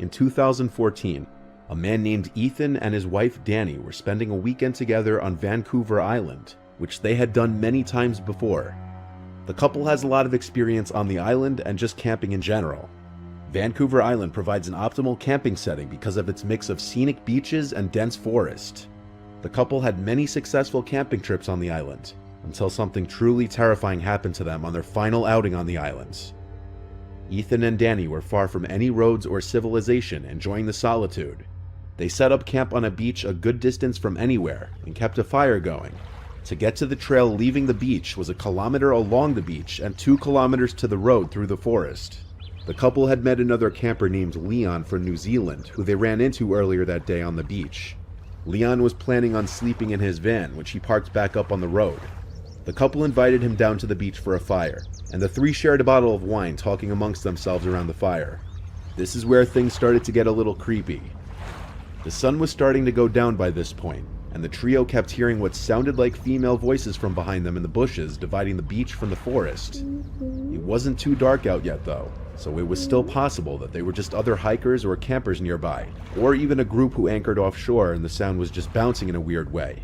In 2014, a man named Ethan and his wife Danny were spending a weekend together on Vancouver Island, which they had done many times before. The couple has a lot of experience on the island and just camping in general. Vancouver Island provides an optimal camping setting because of its mix of scenic beaches and dense forest. The couple had many successful camping trips on the island, until something truly terrifying happened to them on their final outing on the island. Ethan and Danny were far from any roads or civilization, enjoying the solitude. They set up camp on a beach a good distance from anywhere and kept a fire going. To get to the trail leaving the beach was a kilometer along the beach and 2 kilometers to the road through the forest. The couple had met another camper named Leon from New Zealand, who they ran into earlier that day on the beach. Leon was planning on sleeping in his van, which he parked back up on the road. The couple invited him down to the beach for a fire, and the 3 shared a bottle of wine, talking amongst themselves around the fire. This is where things started to get a little creepy. The sun was starting to go down by this point, and the trio kept hearing what sounded like female voices from behind them in the bushes dividing the beach from the forest. It wasn't too dark out yet though, so it was still possible that they were just other hikers or campers nearby, or even a group who anchored offshore and the sound was just bouncing in a weird way.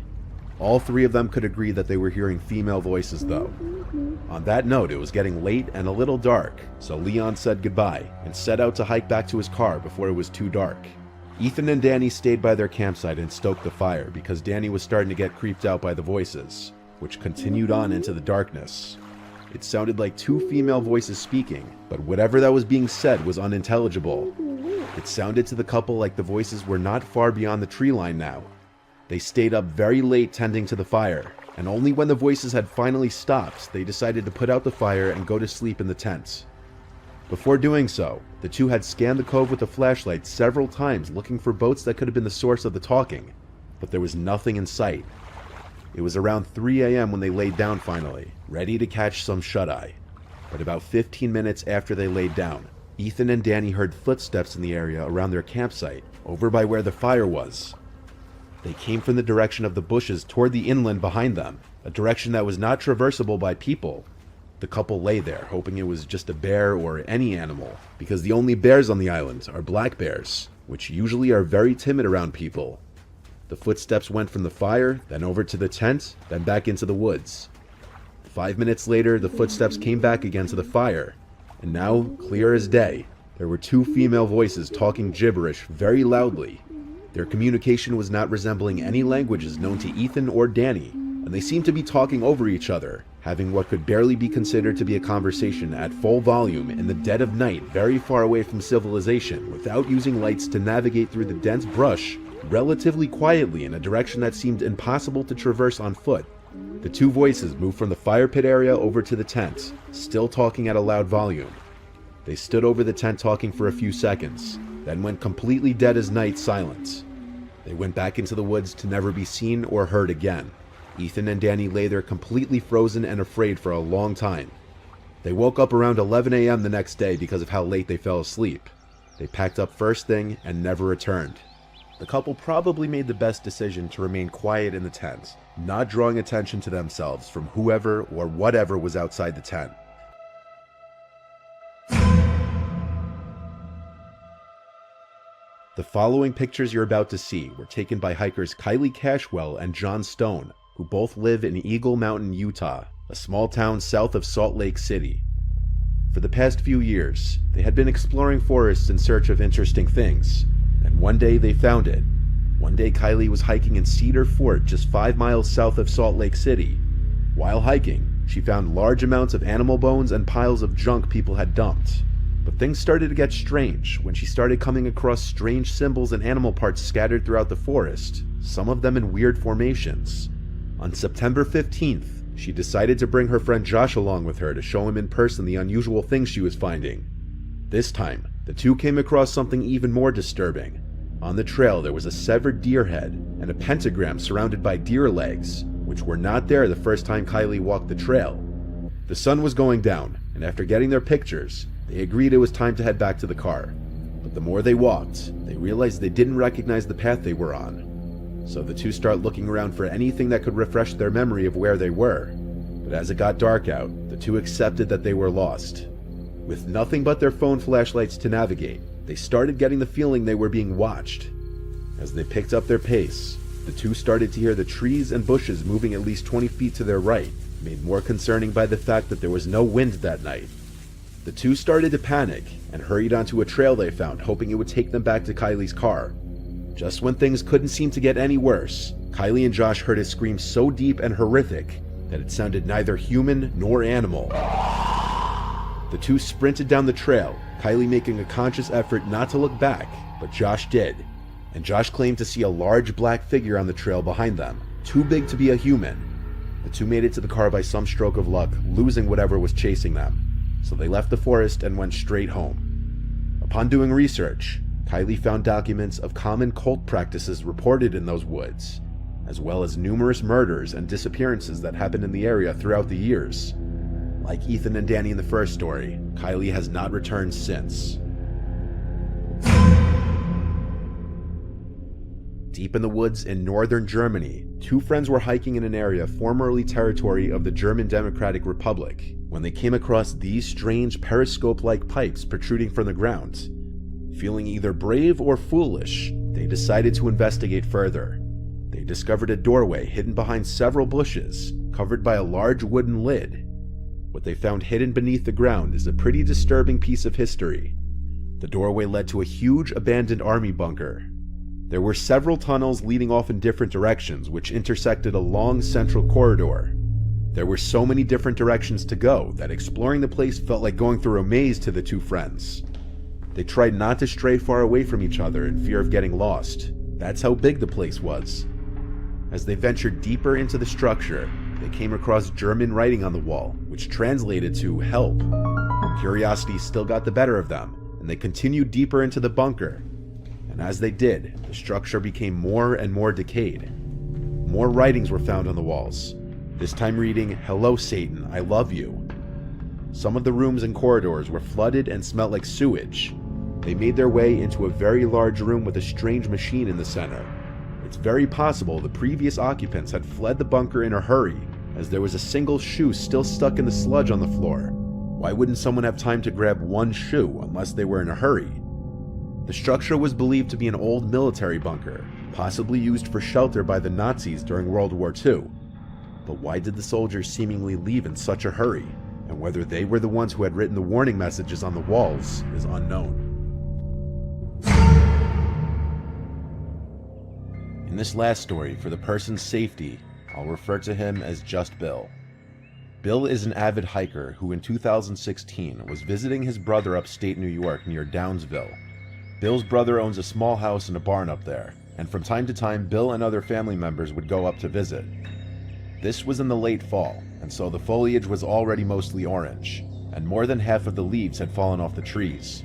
All 3 of them could agree that they were hearing female voices though. On that note, it was getting late and a little dark, so Leon said goodbye and set out to hike back to his car before it was too dark. Ethan and Danny stayed by their campsite and stoked the fire because Danny was starting to get creeped out by the voices, which continued on into the darkness. It sounded like 2 female voices speaking, but whatever that was being said was unintelligible. It sounded to the couple like the voices were not far beyond the tree line now. They stayed up very late tending to the fire, and only when the voices had finally stopped, they decided to put out the fire and go to sleep in the tent. Before doing so, the 2 had scanned the cove with a flashlight several times looking for boats that could have been the source of the talking, but there was nothing in sight. It was around 3 a.m. when they laid down finally, ready to catch some shut-eye. But about 15 minutes after they laid down, Ethan and Danny heard footsteps in the area around their campsite, over by where the fire was. They came from the direction of the bushes toward the inland behind them, a direction that was not traversable by people. The couple lay there, hoping it was just a bear or any animal, because the only bears on the island are black bears, which usually are very timid around people. The footsteps went from the fire, then over to the tent, then back into the woods. 5 minutes later, the footsteps came back again to the fire, and now, clear as day, there were 2 female voices talking gibberish very loudly. Their communication was not resembling any languages known to Ethan or Danny, and they seemed to be talking over each other, having what could barely be considered to be a conversation at full volume in the dead of night very far away from civilization without using lights to navigate through the dense brush relatively quietly in a direction that seemed impossible to traverse on foot. The 2 voices moved from the fire pit area over to the tent, still talking at a loud volume. They stood over the tent talking for a few seconds, then went completely dead as night silent. They went back into the woods to never be seen or heard again. Ethan and Danny lay there completely frozen and afraid for a long time. They woke up around 11 a.m. the next day because of how late they fell asleep. They packed up first thing and never returned. The couple probably made the best decision to remain quiet in the tent, not drawing attention to themselves from whoever or whatever was outside the tent. The following pictures you're about to see were taken by hikers Kylie Cashwell and John Stone, who both live in Eagle Mountain, Utah, a small town south of Salt Lake City. For the past few years, they had been exploring forests in search of interesting things, and one day they found it. One day Kylie was hiking in Cedar Fort, just 5 miles south of Salt Lake City. While hiking, she found large amounts of animal bones and piles of junk people had dumped. But things started to get strange when she started coming across strange symbols and animal parts scattered throughout the forest, some of them in weird formations. On September 15th, she decided to bring her friend Josh along with her to show him in person the unusual things she was finding. This time, the 2 came across something even more disturbing. On the trail there was a severed deer head and a pentagram surrounded by deer legs, which were not there the first time Kylie walked the trail. The sun was going down, and after getting their pictures, they agreed it was time to head back to the car. But the more they walked, they realized they didn't recognize the path they were on. So the 2 start looking around for anything that could refresh their memory of where they were. But as it got dark out, the 2 accepted that they were lost. With nothing but their phone flashlights to navigate, They started getting the feeling they were being watched. As they picked up their pace, the two started to hear the trees and bushes moving at least 20 feet to their right, made more concerning by the fact that there was no wind that night. The two started to panic and hurried onto a trail they found, hoping it would take them back to Kylie's car. Just when things couldn't seem to get any worse, Kylie and Josh heard a scream so deep and horrific that it sounded neither human nor animal. The two sprinted down the trail, Kylie making a conscious effort not to look back, but Josh did. And Josh claimed to see a large black figure on the trail behind them, too big to be a human. The two made it to the car by some stroke of luck, losing whatever was chasing them. So they left the forest and went straight home. Upon doing research, Kylie found documents of common cult practices reported in those woods, as well as numerous murders and disappearances that happened in the area throughout the years. Like Ethan and Danny in the first story, Kylie has not returned since. Deep in the woods in northern Germany, two friends were hiking in an area formerly territory of the German Democratic Republic when they came across these strange periscope-like pipes protruding from the ground. Feeling either brave or foolish, they decided to investigate further. They discovered a doorway hidden behind several bushes, covered by a large wooden lid. What they found hidden beneath the ground is a pretty disturbing piece of history. The doorway led to a huge abandoned army bunker. There were several tunnels leading off in different directions, which intersected a long central corridor. There were so many different directions to go that exploring the place felt like going through a maze to the two friends. They tried not to stray far away from each other in fear of getting lost. That's how big the place was. As they ventured deeper into the structure, they came across German writing on the wall, which translated to "help." Curiosity still got the better of them, and they continued deeper into the bunker. And as they did, the structure became more and more decayed. More writings were found on the walls, this time reading, "Hello Satan, I love you." Some of the rooms and corridors were flooded and smelled like sewage. They made their way into a very large room with a strange machine in the center. It's very possible the previous occupants had fled the bunker in a hurry, as there was a single shoe still stuck in the sludge on the floor. Why wouldn't someone have time to grab one shoe unless they were in a hurry? The structure was believed to be an old military bunker, possibly used for shelter by the Nazis during World War II. But why did the soldiers seemingly leave in such a hurry? And whether they were the ones who had written the warning messages on the walls is unknown. In this last story, for the person's safety, I'll refer to him as just Bill. Bill is an avid hiker who in 2016 was visiting his brother upstate New York near Downsville. Bill's brother owns a small house and a barn up there, and from time to time Bill and other family members would go up to visit. This was in the late fall, and so the foliage was already mostly orange, and more than half of the leaves had fallen off the trees.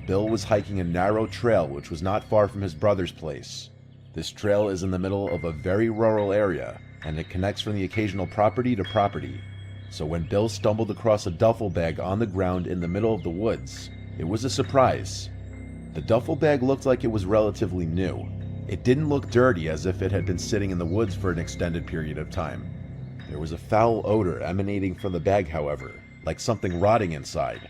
Bill was hiking a narrow trail which was not far from his brother's place. This trail is in the middle of a very rural area, and it connects from the occasional property to property. So when Bill stumbled across a duffel bag on the ground in the middle of the woods, it was a surprise. The duffel bag looked like it was relatively new. It didn't look dirty as if it had been sitting in the woods for an extended period of time. There was a foul odor emanating from the bag, however, like something rotting inside.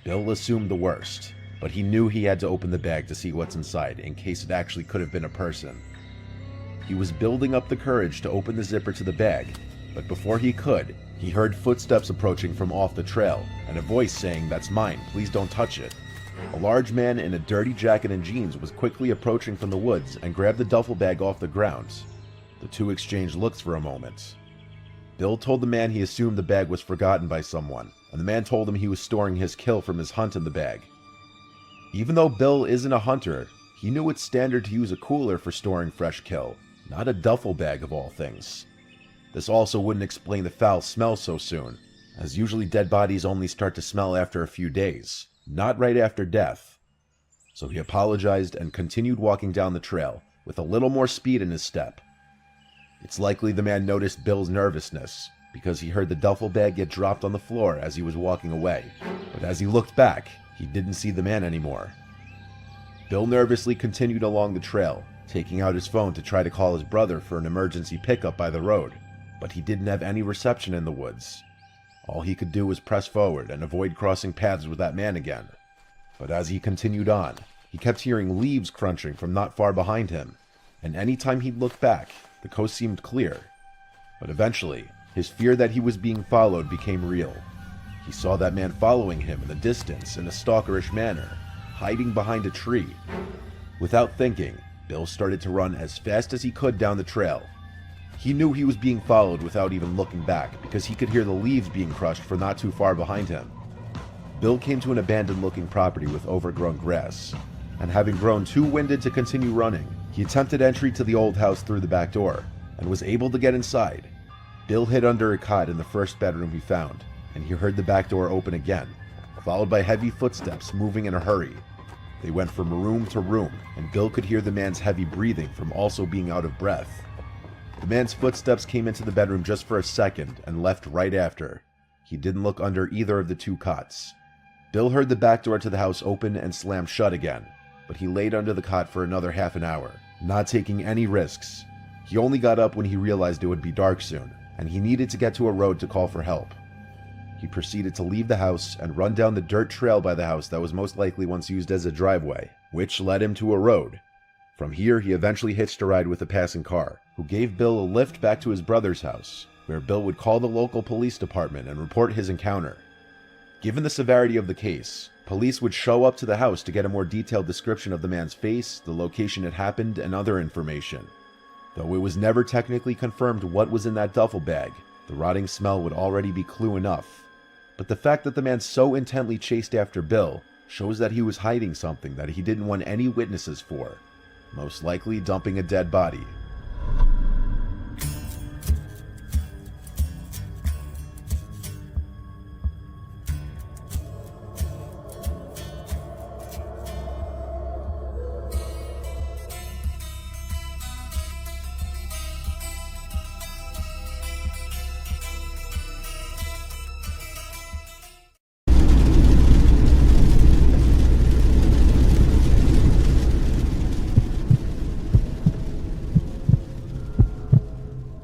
Bill assumed the worst, but he knew he had to open the bag to see what's inside in case it actually could have been a person. He was building up the courage to open the zipper to the bag, but before he could, he heard footsteps approaching from off the trail and a voice saying, "That's mine, please don't touch it." A large man in a dirty jacket and jeans was quickly approaching from the woods and grabbed the duffel bag off the ground. The two exchanged looks for a moment. Bill told the man he assumed the bag was forgotten by someone, and the man told him he was storing his kill from his hunt in the bag. Even though Bill isn't a hunter, he knew it's standard to use a cooler for storing fresh kill, not a duffel bag of all things. This also wouldn't explain the foul smell so soon, as usually dead bodies only start to smell after a few days, not right after death. So he apologized and continued walking down the trail, with a little more speed in his step. It's likely the man noticed Bill's nervousness, because he heard the duffel bag get dropped on the floor as he was walking away, but as he looked back, he didn't see the man anymore. Bill nervously continued along the trail, taking out his phone to try to call his brother for an emergency pickup by the road, but he didn't have any reception in the woods. All he could do was press forward and avoid crossing paths with that man again. But as he continued on, he kept hearing leaves crunching from not far behind him, and anytime he'd look back, the coast seemed clear. But eventually, his fear that he was being followed became real. He saw that man following him in the distance in a stalkerish manner, hiding behind a tree. Without thinking, Bill started to run as fast as he could down the trail. He knew he was being followed without even looking back because he could hear the leaves being crushed for not too far behind him. Bill came to an abandoned-looking property with overgrown grass, and having grown too winded to continue running, he attempted entry to the old house through the back door, and was able to get inside. Bill hid under a cot in the first bedroom he found, and he heard the back door open again, followed by heavy footsteps moving in a hurry. They went from room to room, and Bill could hear the man's heavy breathing from also being out of breath. The man's footsteps came into the bedroom just for a second and left right after. He didn't look under either of the two cots. Bill heard the back door to the house open and slam shut again, but he laid under the cot for another half an hour, not taking any risks. He only got up when he realized it would be dark soon, and he needed to get to a road to call for help. He proceeded to leave the house and run down the dirt trail by the house that was most likely once used as a driveway, which led him to a road. From here, he eventually hitched a ride with a passing car, who gave Bill a lift back to his brother's house, where Bill would call the local police department and report his encounter. Given the severity of the case, police would show up to the house to get a more detailed description of the man's face, the location it happened, and other information. Though it was never technically confirmed what was in that duffel bag, the rotting smell would already be clue enough. But the fact that the man so intently chased after Bill shows that he was hiding something that he didn't want any witnesses for, most likely dumping a dead body.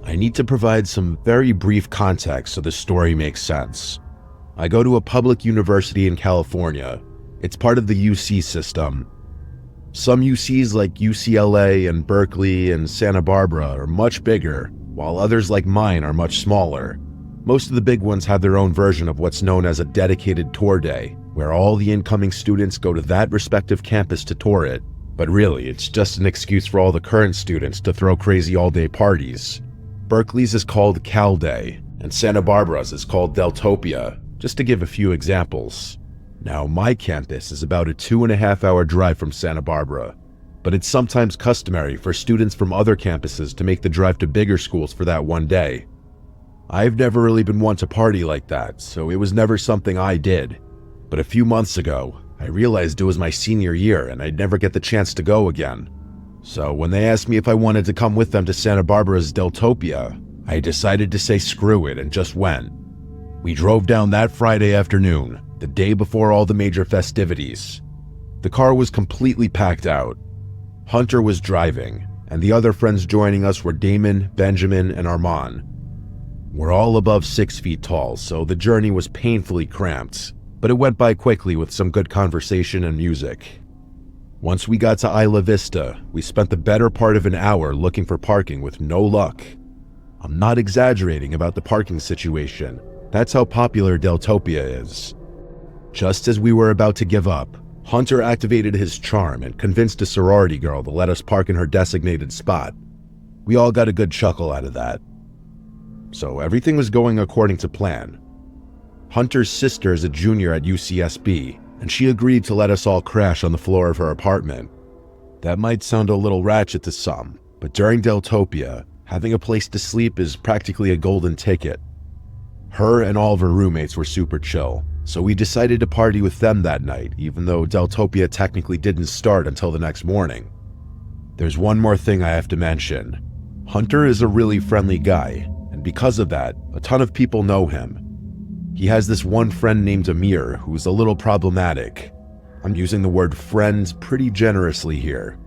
I need to provide some very brief context so the story makes sense. I go to a public university in California. It's part of the UC system. Some UCs like UCLA and Berkeley and Santa Barbara are much bigger, while others like mine are much smaller. Most of the big ones have their own version of what's known as a dedicated tour day, where all the incoming students go to that respective campus to tour it. But really, it's just an excuse for all the current students to throw crazy all-day parties. Berkeley's is called Cal Day, and Santa Barbara's is called Deltopia, just to give a few examples. Now, my campus is about a 2.5-hour drive from Santa Barbara, but it's sometimes customary for students from other campuses to make the drive to bigger schools for that one day. I've never really been one to party like that, so it was never something I did. But a few months ago, I realized it was my senior year and I'd never get the chance to go again. So when they asked me if I wanted to come with them to Santa Barbara's Deltopia, I decided to say screw it and just went. We drove down that Friday afternoon, the day before all the major festivities. The car was completely packed out. Hunter was driving, and the other friends joining us were Damon, Benjamin, and Armand. We're all above 6 feet tall, so the journey was painfully cramped, but it went by quickly with some good conversation and music. Once we got to Isla Vista, we spent the better part of an hour looking for parking with no luck. I'm not exaggerating about the parking situation. That's how popular Deltopia is. Just as we were about to give up, Hunter activated his charm and convinced a sorority girl to let us park in her designated spot. We all got a good chuckle out of that. So everything was going according to plan. Hunter's sister is a junior at UCSB, and she agreed to let us all crash on the floor of her apartment. That might sound a little ratchet to some, but during Deltopia, having a place to sleep is practically a golden ticket. Her and all of her roommates were super chill, so we decided to party with them that night, even though Deltopia technically didn't start until the next morning. There's one more thing I have to mention. Hunter is a really friendly guy, and because of that, a ton of people know him. He has this one friend named Amir who's a little problematic. I'm using the word friend pretty generously here.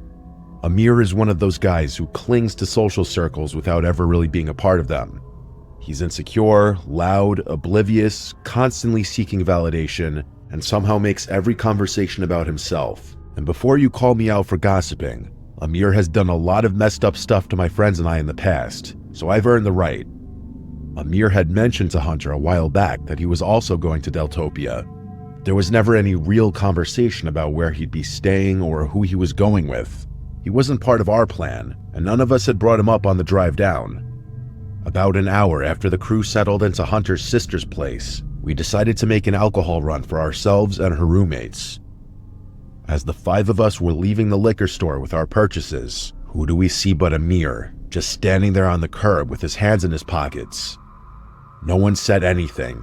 Amir is one of those guys who clings to social circles without ever really being a part of them. He's insecure, loud, oblivious, constantly seeking validation, and somehow makes every conversation about himself. And before you call me out for gossiping, Amir has done a lot of messed up stuff to my friends and I in the past, so I've earned the right. Amir had mentioned to Hunter a while back that he was also going to Deltopia. There was never any real conversation about where he'd be staying or who he was going with. He wasn't part of our plan, and none of us had brought him up on the drive down. About an hour after the crew settled into Hunter's sister's place, we decided to make an alcohol run for ourselves and her roommates. As the 5 of us were leaving the liquor store with our purchases, who do we see but Amir, just standing there on the curb with his hands in his pockets. No one said anything.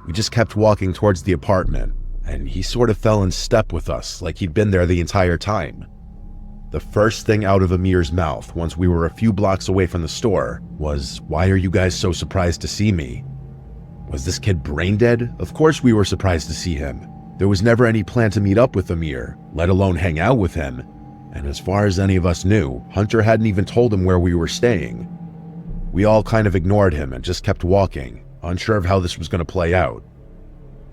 We just kept walking towards the apartment, and he sort of fell in step with us like he'd been there the entire time. The first thing out of Amir's mouth once we were a few blocks away from the store was, "Why are you guys so surprised to see me?" Was this kid brain dead? Of course we were surprised to see him. There was never any plan to meet up with Amir, let alone hang out with him. And as far as any of us knew, Hunter hadn't even told him where we were staying. We all kind of ignored him and just kept walking, unsure of how this was going to play out.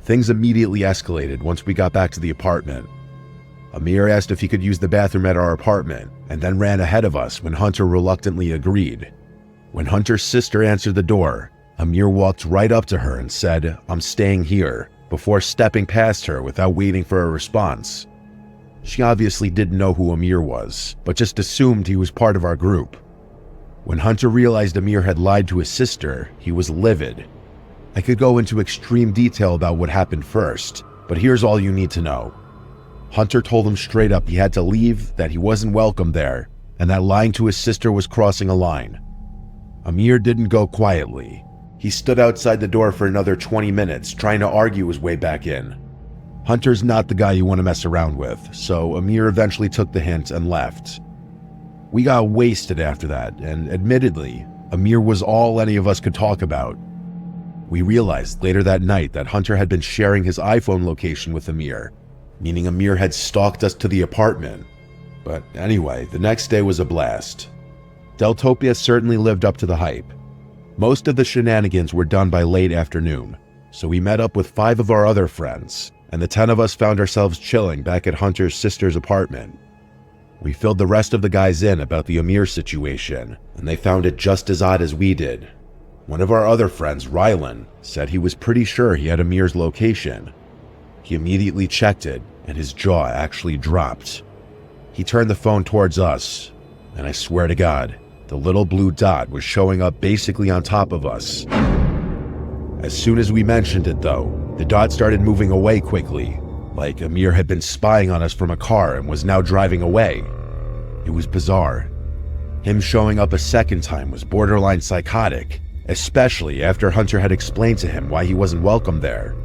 Things immediately escalated once we got back to the apartment. Amir asked if he could use the bathroom at our apartment, and then ran ahead of us when Hunter reluctantly agreed. When Hunter's sister answered the door, Amir walked right up to her and said, "I'm staying here," before stepping past her without waiting for a response. She obviously didn't know who Amir was, but just assumed he was part of our group. When Hunter realized Amir had lied to his sister, he was livid. I could go into extreme detail about what happened first, but here's all you need to know. Hunter told him straight up he had to leave, that he wasn't welcome there, and that lying to his sister was crossing a line. Amir didn't go quietly. He stood outside the door for another 20 minutes, trying to argue his way back in. Hunter's not the guy you want to mess around with, so Amir eventually took the hint and left. We got wasted after that, and admittedly, Amir was all any of us could talk about. We realized later that night that Hunter had been sharing his iPhone location with Amir, meaning Amir had stalked us to the apartment. But anyway, the next day was a blast. Deltopia certainly lived up to the hype. Most of the shenanigans were done by late afternoon, so we met up with 5 of our other friends, and the 10 of us found ourselves chilling back at Hunter's sister's apartment. We filled the rest of the guys in about the Amir situation, and they found it just as odd as we did. One of our other friends, Rylan, said he was pretty sure he had Amir's location. He immediately checked it, and his jaw actually dropped. He turned the phone towards us, and I swear to God, the little blue dot was showing up basically on top of us. As soon as we mentioned it though, the dot started moving away quickly, like Amir had been spying on us from a car and was now driving away. It was bizarre. Him showing up a second time was borderline psychotic, especially after Hunter had explained to him why he wasn't welcome there.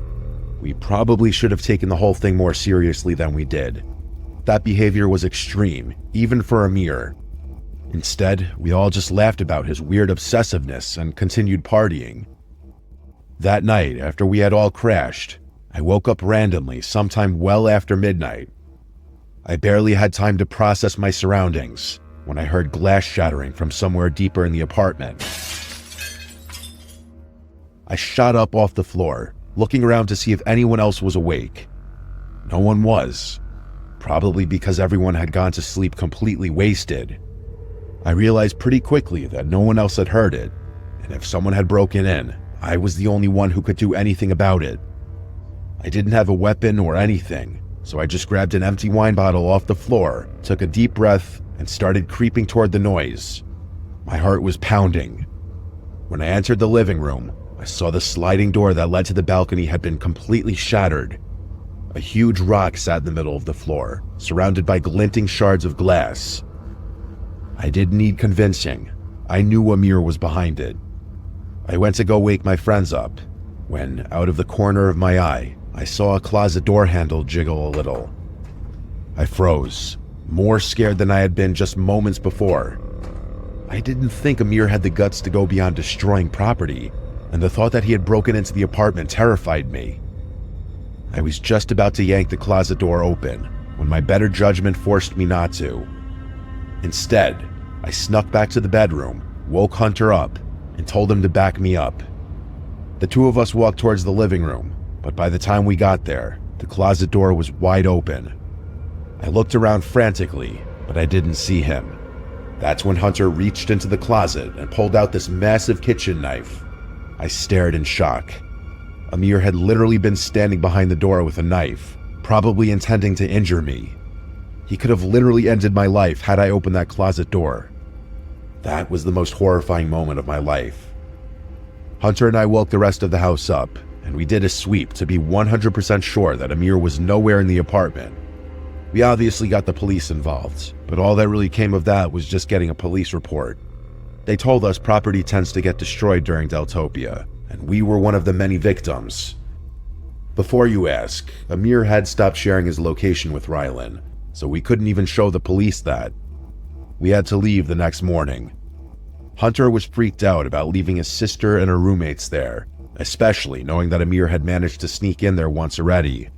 We probably should have taken the whole thing more seriously than we did. That behavior was extreme, even for Amir. Instead, we all just laughed about his weird obsessiveness and continued partying. That night, after we had all crashed, I woke up randomly sometime well after midnight. I barely had time to process my surroundings when I heard glass shattering from somewhere deeper in the apartment. I shot up off the floor, looking around to see if anyone else was awake. No one was, probably because everyone had gone to sleep completely wasted. I realized pretty quickly that no one else had heard it, and if someone had broken in, I was the only one who could do anything about it. I didn't have a weapon or anything, so I just grabbed an empty wine bottle off the floor, took a deep breath, and started creeping toward the noise. My heart was pounding. When I entered the living room, I saw the sliding door that led to the balcony had been completely shattered. A huge rock sat in the middle of the floor, surrounded by glinting shards of glass. I didn't need convincing. I knew Amir was behind it. I went to go wake my friends up, when, out of the corner of my eye, I saw a closet door handle jiggle a little. I froze, more scared than I had been just moments before. I didn't think Amir had the guts to go beyond destroying property, and the thought that he had broken into the apartment terrified me. I was just about to yank the closet door open, when my better judgment forced me not to. Instead, I snuck back to the bedroom, woke Hunter up, and told him to back me up. The 2 of us walked towards the living room, but by the time we got there, The closet door was wide open. I looked around frantically, but I didn't see him. That's when Hunter reached into the closet and pulled out this massive kitchen knife. I stared in shock. Amir had literally been standing behind the door with a knife, probably intending to injure me. He could have literally ended my life had I opened that closet door. That was the most horrifying moment of my life. Hunter and I woke the rest of the house up, and we did a sweep to be 100% sure that Amir was nowhere in the apartment. We obviously got the police involved, but all that really came of that was just getting a police report. They told us property tends to get destroyed during Deltopia, and we were one of the many victims. Before you ask, Amir had stopped sharing his location with Rylan, so we couldn't even show the police that. We had to leave the next morning. Hunter was freaked out about leaving his sister and her roommates there, especially knowing that Amir had managed to sneak in there once already.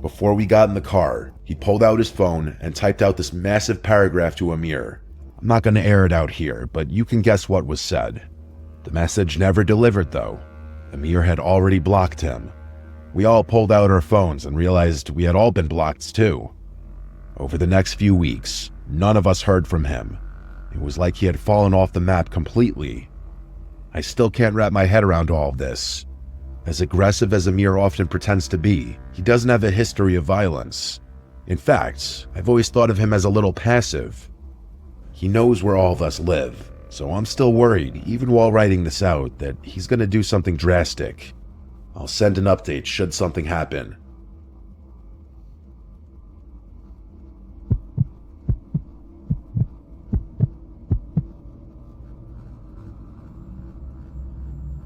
Before we got in the car, he pulled out his phone and typed out this massive paragraph to Amir. I'm not going to air it out here, but you can guess what was said. The message never delivered though. Amir had already blocked him. We all pulled out our phones and realized we had all been blocked too. Over the next few weeks, none of us heard from him. It was like he had fallen off the map completely. I still can't wrap my head around all of this. As aggressive as Amir often pretends to be, he doesn't have a history of violence. In fact, I've always thought of him as a little passive. He knows where all of us live, so I'm still worried, even while writing this out, that he's going to do something drastic. I'll send an update should something happen.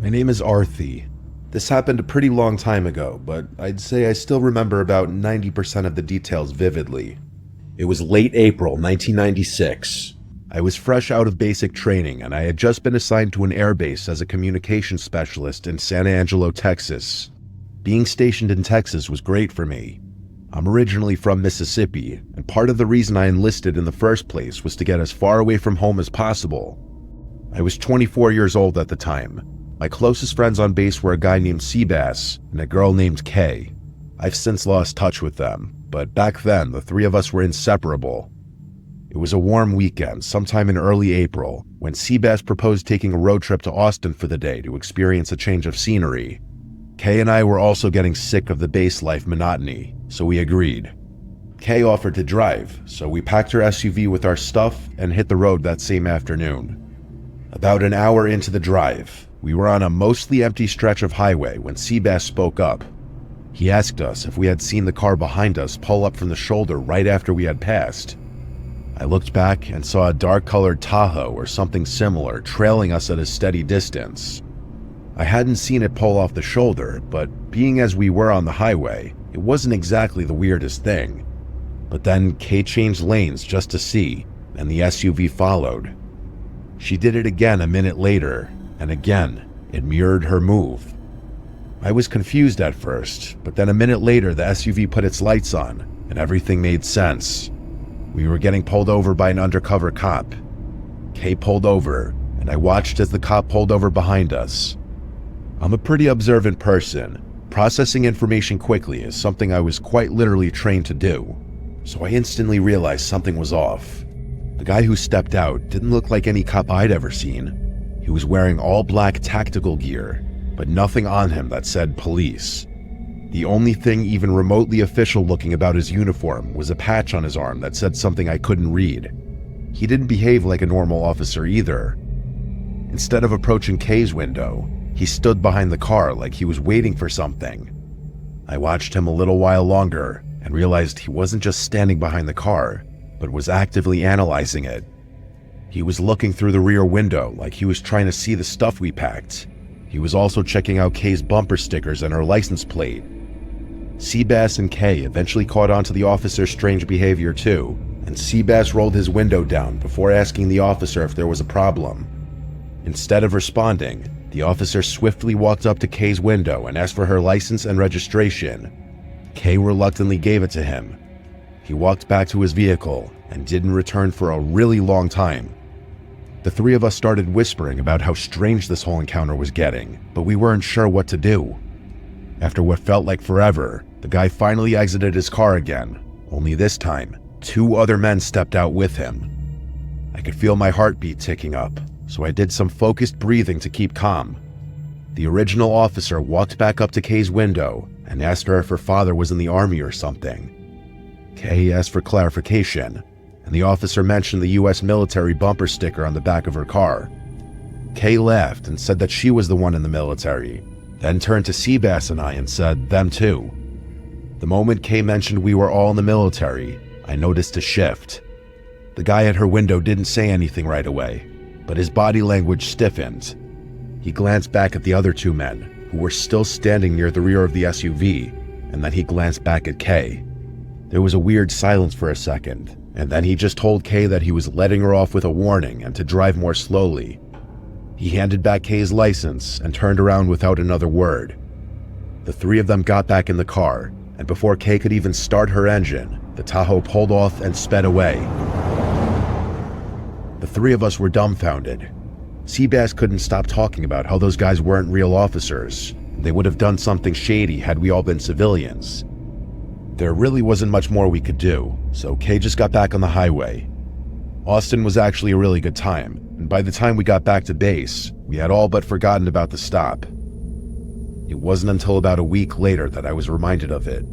My name is Arthi. This happened a pretty long time ago, but I'd say I still remember about 90% of the details vividly. It was late April 1996. I was fresh out of basic training and I had just been assigned to an airbase as a communications specialist in San Angelo, Texas. Being stationed in Texas was great for me. I'm originally from Mississippi, and part of the reason I enlisted in the first place was to get as far away from home as possible. I was 24 years old at the time. My closest friends on base were a guy named Seabass and a girl named Kay. I've since lost touch with them, but back then the three of us were inseparable. It was a warm weekend, sometime in early April, when Seabass proposed taking a road trip to Austin for the day to experience a change of scenery. Kay and I were also getting sick of the base life monotony, so we agreed. Kay offered to drive, so we packed her SUV with our stuff and hit the road that same afternoon. About an hour into the drive, we were on a mostly empty stretch of highway when Seabass spoke up. He asked us if we had seen the car behind us pull up from the shoulder right after we had passed. I looked back and saw a dark-colored Tahoe or something similar trailing us at a steady distance. I hadn't seen it pull off the shoulder, but being as we were on the highway, it wasn't exactly the weirdest thing. But then Kay changed lanes just to see, and the SUV followed. She did it again a minute later, and again, it mirrored her move. I was confused at first, but then a minute later the SUV put its lights on, and everything made sense. We were getting pulled over by an undercover cop. Kay pulled over, and I watched as the cop pulled over behind us. I'm a pretty observant person. Processing information quickly is something I was quite literally trained to do, so I instantly realized something was off. The guy who stepped out didn't look like any cop I'd ever seen. He was wearing all black tactical gear, but nothing on him that said police. The only thing even remotely official looking about his uniform was a patch on his arm that said something I couldn't read. He didn't behave like a normal officer either. Instead of approaching Kay's window, he stood behind the car like he was waiting for something. I watched him a little while longer and realized he wasn't just standing behind the car, but was actively analyzing it. He was looking through the rear window like he was trying to see the stuff we packed. He was also checking out Kay's bumper stickers and her license plate. Seabass and Kay eventually caught on to the officer's strange behavior too, and Seabass rolled his window down before asking the officer if there was a problem. Instead of responding, the officer swiftly walked up to Kay's window and asked for her license and registration. Kay reluctantly gave it to him. He walked back to his vehicle and didn't return for a really long time. The three of us started whispering about how strange this whole encounter was getting, but we weren't sure what to do. After what felt like forever, The guy finally exited his car again, only this time, 2 other men stepped out with him. I could feel my heartbeat ticking up, so I did some focused breathing to keep calm. The original officer walked back up to Kay's window and asked her if her father was in the army or something. Kay asked for clarification, and the officer mentioned the US military bumper sticker on the back of her car. Kay laughed and said that she was the one in the military, then turned to Seabass and I and said, them too. The moment Kay mentioned we were all in the military, I noticed a shift. The guy at her window didn't say anything right away, but his body language stiffened. He glanced back at the other 2 men, who were still standing near the rear of the SUV, and then he glanced back at Kay. There was a weird silence for a second, and then he just told Kay that he was letting her off with a warning and to drive more slowly. He handed back Kay's license and turned around without another word. The 3 of them got back in the car, and before Kay could even start her engine, the Tahoe pulled off and sped away. The 3 of us were dumbfounded. Seabass couldn't stop talking about how those guys weren't real officers. They would have done something shady had we all been civilians. There really wasn't much more we could do, so Kay just got back on the highway. Austin was actually a really good time, and by the time we got back to base, we had all but forgotten about the stop. It wasn't until about a week later that I was reminded of it.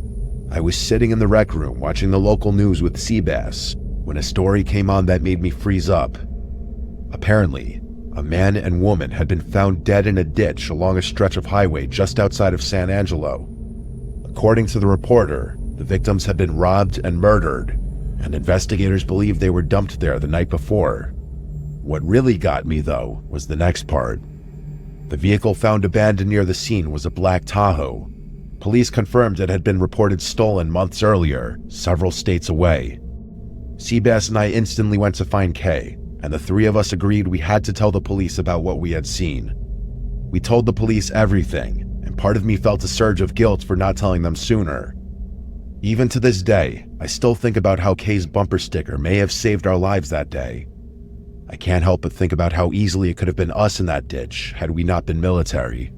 I was sitting in the rec room watching the local news with Seabass when a story came on that made me freeze up. Apparently, a man and woman had been found dead in a ditch along a stretch of highway just outside of San Angelo. According to the reporter, the victims had been robbed and murdered, and investigators believed they were dumped there the night before. What really got me, though, was the next part. The vehicle found abandoned near the scene was a black Tahoe. Police confirmed it had been reported stolen months earlier, several states away. Seabass and I instantly went to find Kay, and the 3 of us agreed we had to tell the police about what we had seen. We told the police everything, and part of me felt a surge of guilt for not telling them sooner. Even to this day, I still think about how Kay's bumper sticker may have saved our lives that day. I can't help but think about how easily it could have been us in that ditch had we not been military.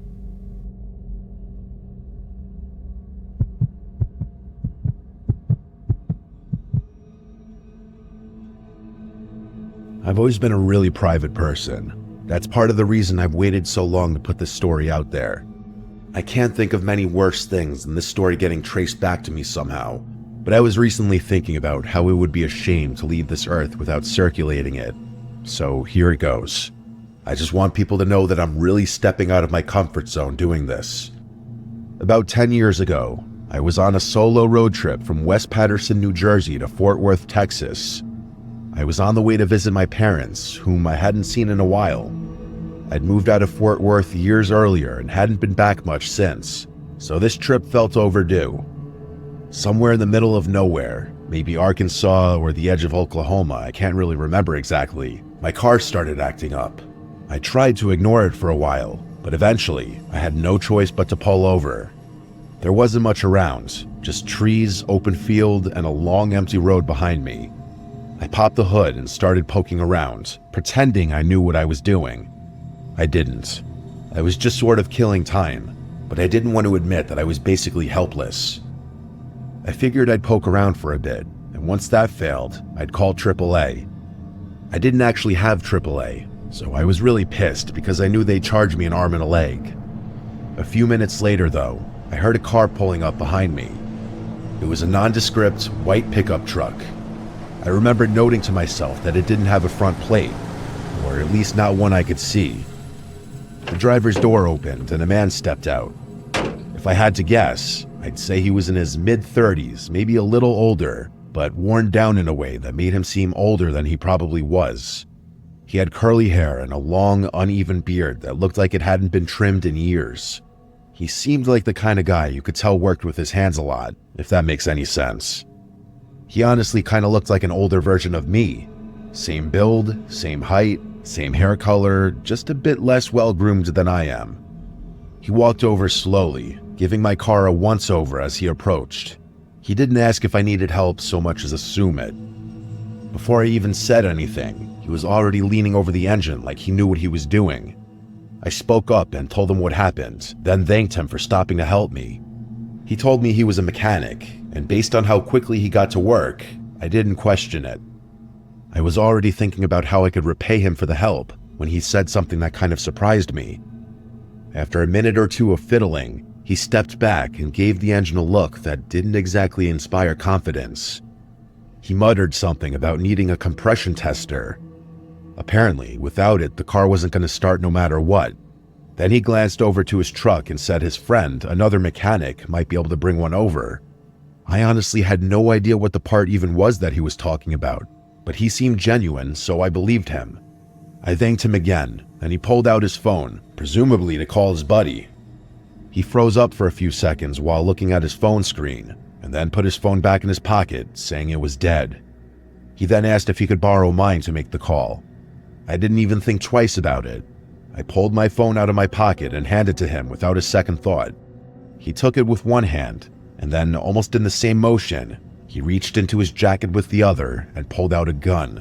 I've always been a really private person. That's part of the reason I've waited so long to put this story out there. I can't think of many worse things than this story getting traced back to me somehow, but I was recently thinking about how it would be a shame to leave this earth without circulating it. So here it goes. I just want people to know that I'm really stepping out of my comfort zone doing this. About 10 years ago, I was on a solo road trip from West Patterson, New Jersey to Fort Worth, Texas. I was on the way to visit my parents, whom I hadn't seen in a while. I'd moved out of Fort Worth years earlier and hadn't been back much since, so this trip felt overdue. Somewhere in the middle of nowhere, maybe Arkansas or the edge of Oklahoma, I can't really remember exactly, my car started acting up. I tried to ignore it for a while, but eventually I had no choice but to pull over. There wasn't much around, just trees, open field, and a long empty road behind me. I popped the hood and started poking around, pretending I knew what I was doing. I didn't. I was just sort of killing time, but I didn't want to admit that I was basically helpless. I figured I'd poke around for a bit, and once that failed, I'd call AAA. I didn't actually have AAA, so I was really pissed because I knew they'd charge me an arm and a leg. A few minutes later, though, I heard a car pulling up behind me. It was a nondescript, white pickup truck. I remembered noting to myself that it didn't have a front plate, or at least not one I could see. The driver's door opened and a man stepped out. If I had to guess, I'd say he was in his mid-30s, maybe a little older, but worn down in a way that made him seem older than he probably was. He had curly hair and a long, uneven beard that looked like it hadn't been trimmed in years. He seemed like the kind of guy you could tell worked with his hands a lot, if that makes any sense. He honestly kind of looked like an older version of me. Same build, same height, same hair color, just a bit less well-groomed than I am. He walked over slowly, giving my car a once-over as he approached. He didn't ask if I needed help so much as assume it. Before I even said anything, he was already leaning over the engine like he knew what he was doing. I spoke up and told him what happened, then thanked him for stopping to help me. He told me he was a mechanic, and based on how quickly he got to work, I didn't question it. I was already thinking about how I could repay him for the help when he said something that kind of surprised me. After a minute or two of fiddling, he stepped back and gave the engine a look that didn't exactly inspire confidence. He muttered something about needing a compression tester. Apparently, without it, the car wasn't going to start no matter what. Then he glanced over to his truck and said his friend, another mechanic, might be able to bring one over. I honestly had no idea what the part even was that he was talking about, but he seemed genuine, so I believed him. I thanked him again, and he pulled out his phone, presumably to call his buddy. He froze up for a few seconds while looking at his phone screen, and then put his phone back in his pocket, saying it was dead. He then asked if he could borrow mine to make the call. I didn't even think twice about it. I pulled my phone out of my pocket and handed it to him without a second thought. He took it with one hand, and then, almost in the same motion, he reached into his jacket with the other and pulled out a gun.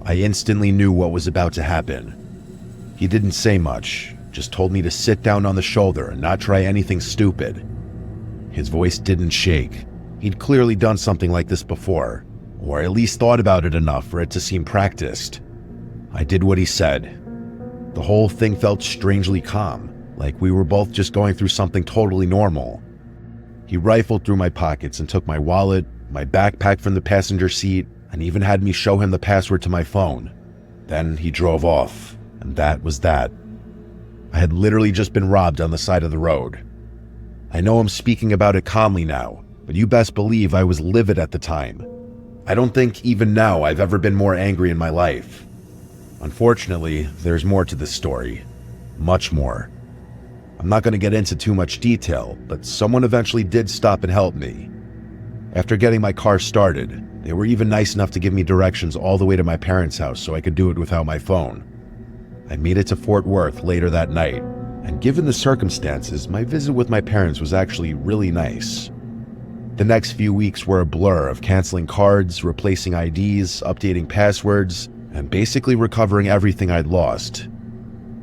I instantly knew what was about to happen. He didn't say much, just told me to sit down on the shoulder and not try anything stupid. His voice didn't shake. He'd clearly done something like this before, or at least thought about it enough for it to seem practiced. I did what he said. The whole thing felt strangely calm, like we were both just going through something totally normal. He rifled through my pockets and took my wallet, my backpack from the passenger seat, and even had me show him the password to my phone. Then he drove off, and that was that. I had literally just been robbed on the side of the road. I know I'm speaking about it calmly now, but you best believe I was livid at the time. I don't think even now I've ever been more angry in my life. Unfortunately, there's more to this story. Much more. I'm not going to get into too much detail, but someone eventually did stop and help me. After getting my car started, they were even nice enough to give me directions all the way to my parents' house so I could do it without my phone. I made it to Fort Worth later that night, and given the circumstances, my visit with my parents was actually really nice. The next few weeks were a blur of canceling cards, replacing IDs, updating passwords, and basically recovering everything I'd lost.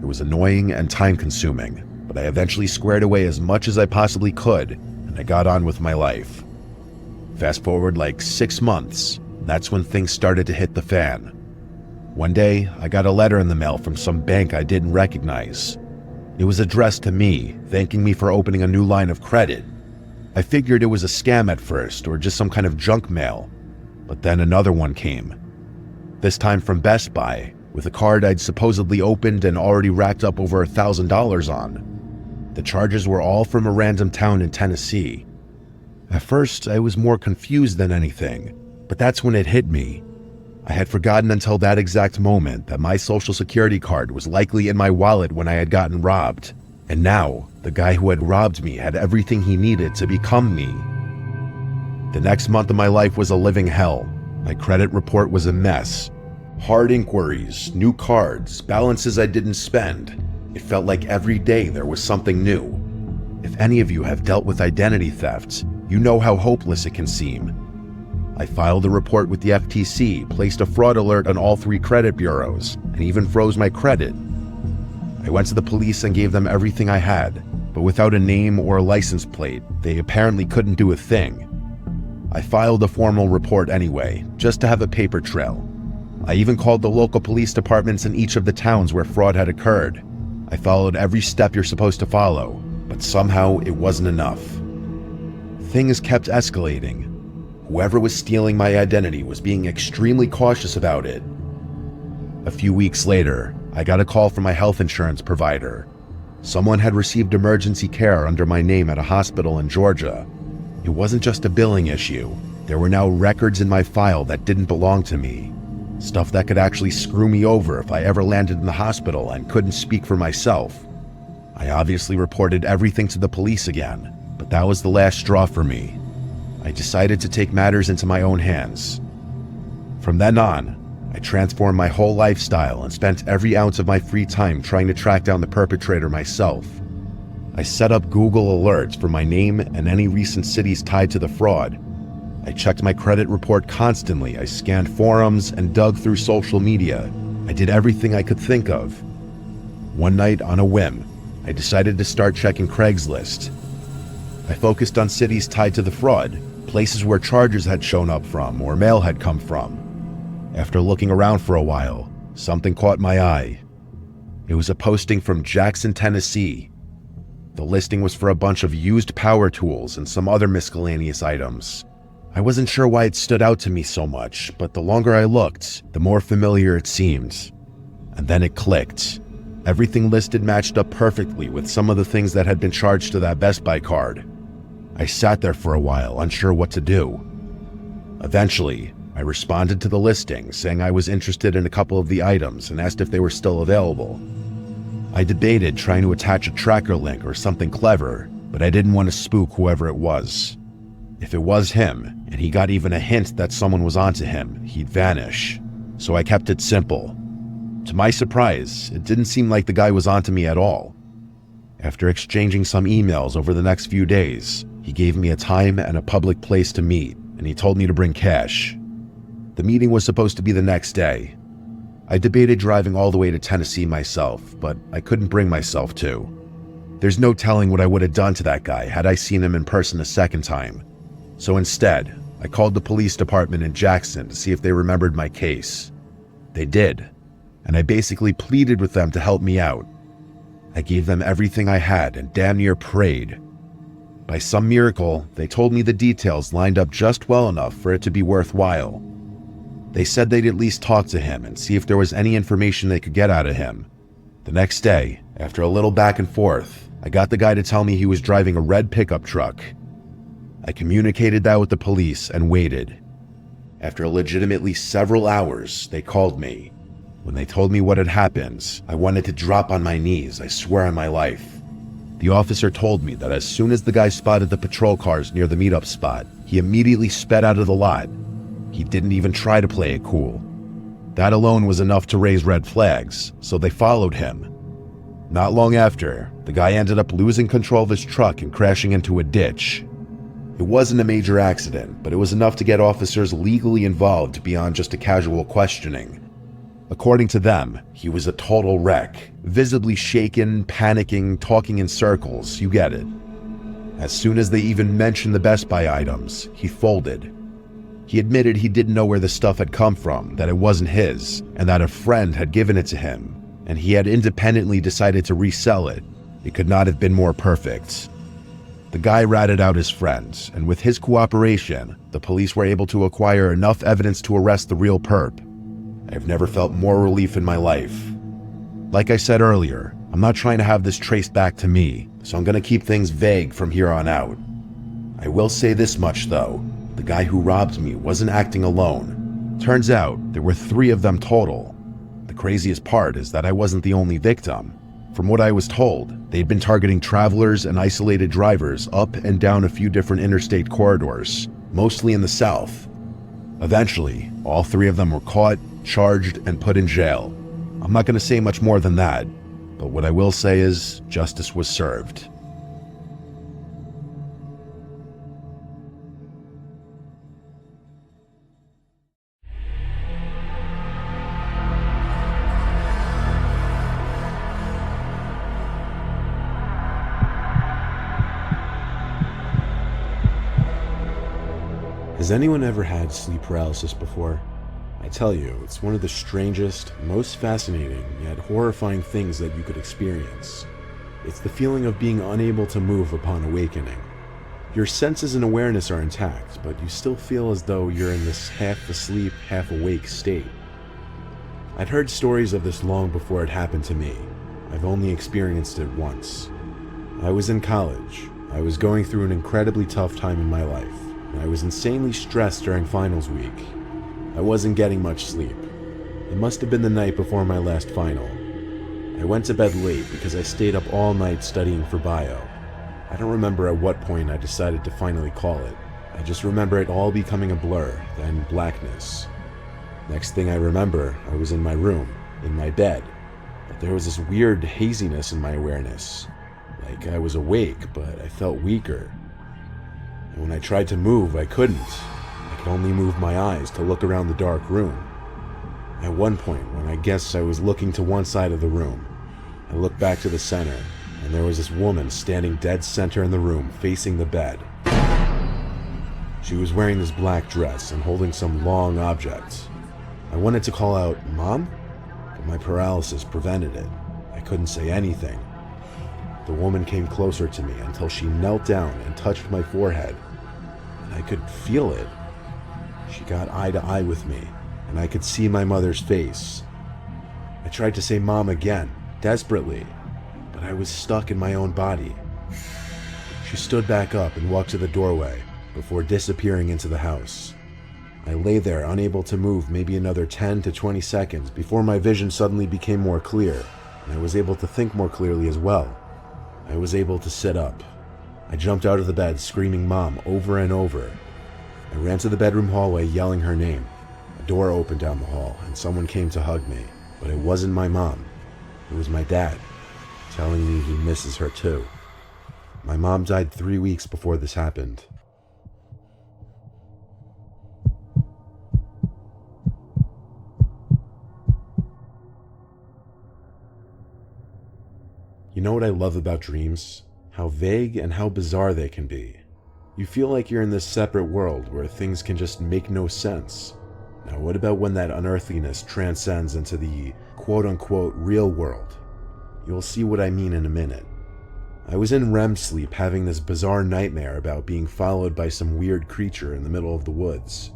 It was annoying and time-consuming, but I eventually squared away as much as I possibly could, and I got on with my life. Fast forward like 6 months, and that's when things started to hit the fan. One day, I got a letter in the mail from some bank I didn't recognize. It was addressed to me, thanking me for opening a new line of credit. I figured it was a scam at first, or just some kind of junk mail, but then another one came. This time from Best Buy, with a card I'd supposedly opened and already racked up over $1,000 on. The charges were all from a random town in Tennessee. At first, I was more confused than anything, but that's when it hit me. I had forgotten until that exact moment that my social security card was likely in my wallet when I had gotten robbed, and now the guy who had robbed me had everything he needed to become me. The next month of my life was a living hell. My credit report was a mess. Hard inquiries, new cards, balances I didn't spend. It felt like every day there was something new. If any of you have dealt with identity theft, you know how hopeless it can seem. I filed a report with the FTC, placed a fraud alert on all 3 credit bureaus, and even froze my credit. I went to the police and gave them everything I had, but without a name or a license plate, they apparently couldn't do a thing. I filed a formal report anyway, just to have a paper trail. I even called the local police departments in each of the towns where fraud had occurred. I followed every step you're supposed to follow, but somehow it wasn't enough. Things kept escalating. Whoever was stealing my identity was being extremely cautious about it. A few weeks later, I got a call from my health insurance provider. Someone had received emergency care under my name at a hospital in Georgia. It wasn't just a billing issue. There were now records in my file that didn't belong to me. Stuff that could actually screw me over if I ever landed in the hospital and couldn't speak for myself. I obviously reported everything to the police again, but that was the last straw for me. I decided to take matters into my own hands. From then on, I transformed my whole lifestyle and spent every ounce of my free time trying to track down the perpetrator myself. I set up Google alerts for my name and any recent cities tied to the fraud. I checked my credit report constantly. I scanned forums and dug through social media. I did everything I could think of. One night, on a whim, I decided to start checking Craigslist. I focused on cities tied to the fraud, places where charges had shown up from or mail had come from. After looking around for a while, something caught my eye. It was a posting from Jackson, Tennessee. The listing was for a bunch of used power tools and some other miscellaneous items. I wasn't sure why it stood out to me so much, but the longer I looked, the more familiar it seemed. And then it clicked. Everything listed matched up perfectly with some of the things that had been charged to that Best Buy card. I sat there for a while, unsure what to do. Eventually, I responded to the listing, saying I was interested in a couple of the items and asked if they were still available. I debated trying to attach a tracker link or something clever, but I didn't want to spook whoever it was. If it was him, and he got even a hint that someone was onto him, he'd vanish. So I kept it simple. To my surprise, it didn't seem like the guy was onto me at all. After exchanging some emails over the next few days, he gave me a time and a public place to meet, and he told me to bring cash. The meeting was supposed to be the next day. I debated driving all the way to Tennessee myself, but I couldn't bring myself to. There's no telling what I would have done to that guy had I seen him in person a second time. So instead, I called the police department in Jackson to see if they remembered my case. They did, and I basically pleaded with them to help me out. I gave them everything I had and damn near prayed. By some miracle, they told me the details lined up just well enough for it to be worthwhile. They said they'd at least talk to him and see if there was any information they could get out of him. The next day, after a little back and forth, I got the guy to tell me he was driving a red pickup truck. I communicated that with the police and waited. After legitimately several hours, they called me. When they told me what had happened, I wanted to drop on my knees, I swear on my life. The officer told me that as soon as the guy spotted the patrol cars near the meetup spot, he immediately sped out of the lot. He didn't even try to play it cool. That alone was enough to raise red flags, so they followed him. Not long after, the guy ended up losing control of his truck and crashing into a ditch. It wasn't a major accident, but it was enough to get officers legally involved beyond just a casual questioning. According to them, he was a total wreck, visibly shaken, panicking, talking in circles, you get it. As soon as they even mentioned the Best Buy items, he folded. He admitted he didn't know where the stuff had come from, that it wasn't his, and that a friend had given it to him, and he had independently decided to resell it. It could not have been more perfect. The guy ratted out his friends, and with his cooperation, the police were able to acquire enough evidence to arrest the real perp. I've never felt more relief in my life. Like I said earlier, I'm not trying to have this traced back to me, so I'm gonna keep things vague from here on out. I will say this much though, the guy who robbed me wasn't acting alone. Turns out, there were 3 of them total. The craziest part is that I wasn't the only victim. From what I was told, they'd been targeting travelers and isolated drivers up and down a few different interstate corridors, mostly in the south. Eventually, all 3 of them were caught, charged, and put in jail. I'm not going to say much more than that, but what I will say is justice was served. Has anyone ever had sleep paralysis before? I tell you, it's one of the strangest, most fascinating, yet horrifying things that you could experience. It's the feeling of being unable to move upon awakening. Your senses and awareness are intact, but you still feel as though you're in this half-asleep, half-awake state. I'd heard stories of this long before it happened to me. I've only experienced it once. I was in college. I was going through an incredibly tough time in my life, and I was insanely stressed during finals week. I wasn't getting much sleep. It must have been the night before my last final. I went to bed late because I stayed up all night studying for bio. I don't remember at what point I decided to finally call it. I just remember it all becoming a blur, then blackness. Next thing I remember, I was in my room, in my bed, but there was this weird haziness in my awareness. Like I was awake, but I felt weaker. And when I tried to move, I couldn't. I could only move my eyes to look around the dark room. At one point, when I guessed I was looking to one side of the room, I looked back to the center, and there was this woman standing dead center in the room, facing the bed. She was wearing this black dress and holding some long object. I wanted to call out, "Mom?" but my paralysis prevented it. I couldn't say anything. The woman came closer to me until she knelt down and touched my forehead, and I could feel it. She got eye to eye with me, and I could see my mother's face. I tried to say "Mom" again, desperately, but I was stuck in my own body. She stood back up and walked to the doorway before disappearing into the house. I lay there unable to move maybe another 10 to 20 seconds before my vision suddenly became more clear, and I was able to think more clearly as well. I was able to sit up. I jumped out of the bed screaming "Mom" over and over. I ran to the bedroom hallway yelling her name. A door opened down the hall and someone came to hug me, but it wasn't my mom. It was my dad, telling me he misses her too. My mom died 3 weeks before this happened. You know what I love about dreams? How vague and how bizarre they can be. You feel like you're in this separate world where things can just make no sense. Now, what about when that unearthliness transcends into the quote-unquote real world? You'll see what I mean in a minute. I was in REM sleep having this bizarre nightmare about being followed by some weird creature in the middle of the woods.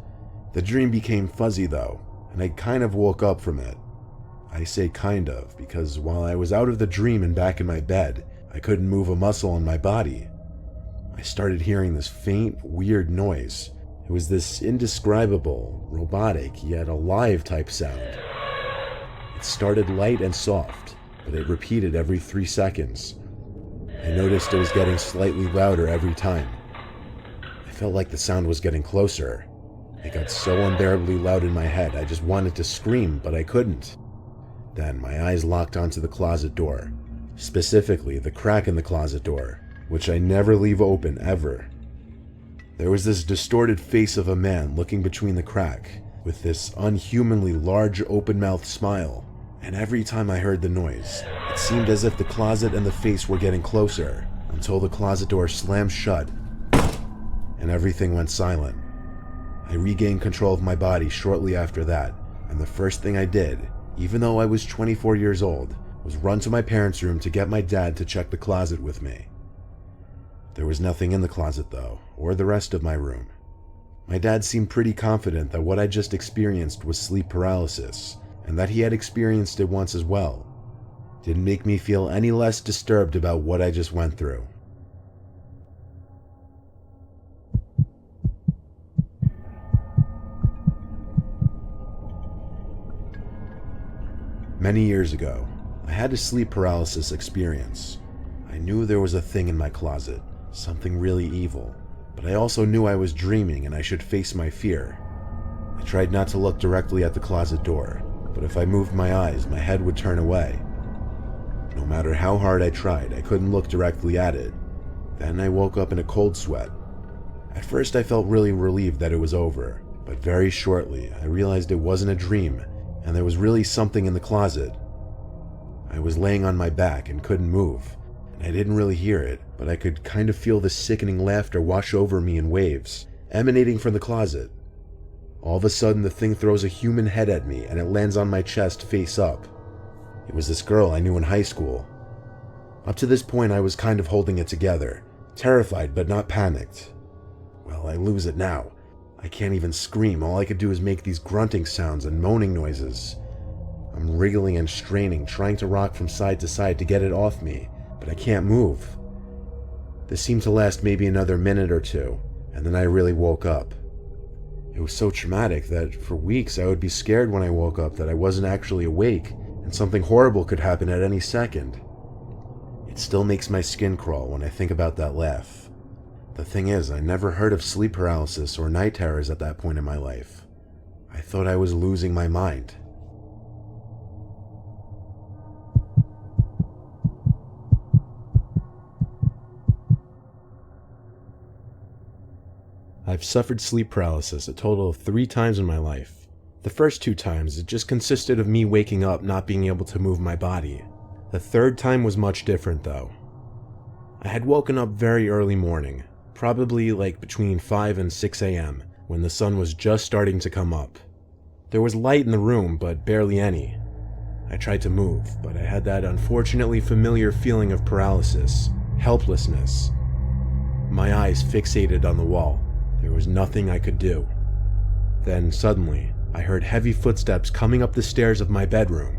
The dream became fuzzy though, and I kind of woke up from it. I say kind of, because while I was out of the dream and back in my bed, I couldn't move a muscle on my body. I started hearing this faint, weird noise. It was this indescribable, robotic, yet alive type sound. It started light and soft, but it repeated every 3 seconds. I noticed it was getting slightly louder every time. I felt like the sound was getting closer. It got so unbearably loud in my head, I just wanted to scream, but I couldn't. Then my eyes locked onto the closet door, specifically the crack in the closet door, which I never leave open ever. There was this distorted face of a man looking between the crack, with this unhumanly large open-mouthed smile, and every time I heard the noise, it seemed as if the closet and the face were getting closer, until the closet door slammed shut, and everything went silent. I regained control of my body shortly after that, and the first thing I did, even though I was 24 years old, was run to my parents' room to get my dad to check the closet with me. There was nothing in the closet though, or the rest of my room. My dad seemed pretty confident that what I just experienced was sleep paralysis, and that he had experienced it once as well. Didn't make me feel any less disturbed about what I just went through. Many years ago, I had a sleep paralysis experience. I knew there was a thing in my closet, something really evil, but I also knew I was dreaming and I should face my fear. I tried not to look directly at the closet door, but if I moved my eyes, my head would turn away. No matter how hard I tried, I couldn't look directly at it. Then I woke up in a cold sweat. At first I felt really relieved that it was over, but very shortly I realized it wasn't a dream, and there was really something in the closet. I was laying on my back and couldn't move, and I didn't really hear it, but I could kind of feel the sickening laughter wash over me in waves, emanating from the closet. All of a sudden, the thing throws a human head at me, and it lands on my chest face up. It was this girl I knew in high school. Up to this point, I was kind of holding it together, terrified but not panicked. Well, I lose it now. I can't even scream. All I could do is make these grunting sounds and moaning noises. I'm wriggling and straining, trying to rock from side to side to get it off me, but I can't move. This seemed to last maybe another minute or two, and then I really woke up. It was so traumatic that for weeks I would be scared when I woke up that I wasn't actually awake, and something horrible could happen at any second. It still makes my skin crawl when I think about that laugh. The thing is, I never heard of sleep paralysis or night terrors at that point in my life. I thought I was losing my mind. I've suffered sleep paralysis a total of 3 times in my life. The first 2 times, it just consisted of me waking up not being able to move my body. The third time was much different though. I had woken up very early morning, probably like between 5 and 6 a.m., when the sun was just starting to come up. There was light in the room, but barely any. I tried to move, but I had that unfortunately familiar feeling of paralysis, helplessness. My eyes fixated on the wall. There was nothing I could do. Then suddenly, I heard heavy footsteps coming up the stairs of my bedroom.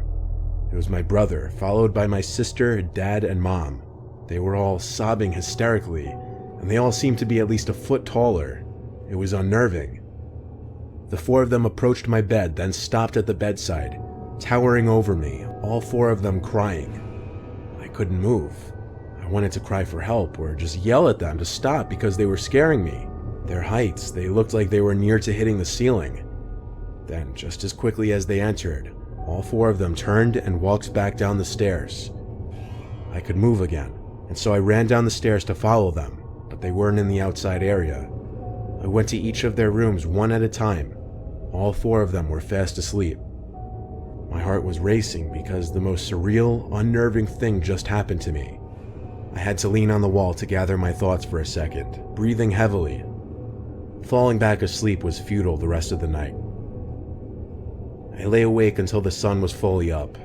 It was my brother, followed by my sister, dad, and mom. They were all sobbing hysterically, and they all seemed to be at least a foot taller. It was unnerving. The four of them approached my bed, then stopped at the bedside, towering over me, all four of them crying. I couldn't move. I wanted to cry for help or just yell at them to stop because they were scaring me. Their heights, they looked like they were near to hitting the ceiling. Then, just as quickly as they entered, all four of them turned and walked back down the stairs. I could move again, and so I ran down the stairs to follow them, but they weren't in the outside area. I went to each of their rooms one at a time. All four of them were fast asleep. My heart was racing because the most surreal, unnerving thing just happened to me. I had to lean on the wall to gather my thoughts for a second, breathing heavily. Falling back asleep was futile the rest of the night. I lay awake until the sun was fully up.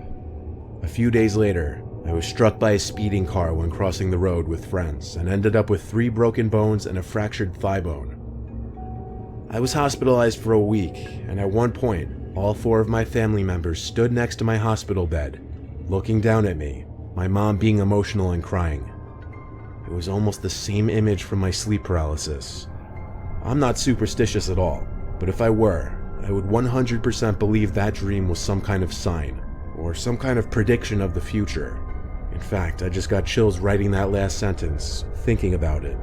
A few days later, I was struck by a speeding car when crossing the road with friends and ended up with 3 broken bones and a fractured thigh bone. I was hospitalized for a week, and at one point, all 4 of my family members stood next to my hospital bed, looking down at me, my mom being emotional and crying. It was almost the same image from my sleep paralysis. I'm not superstitious at all, but if I were, I would 100% believe that dream was some kind of sign, or some kind of prediction of the future. In fact, I just got chills writing that last sentence, thinking about it.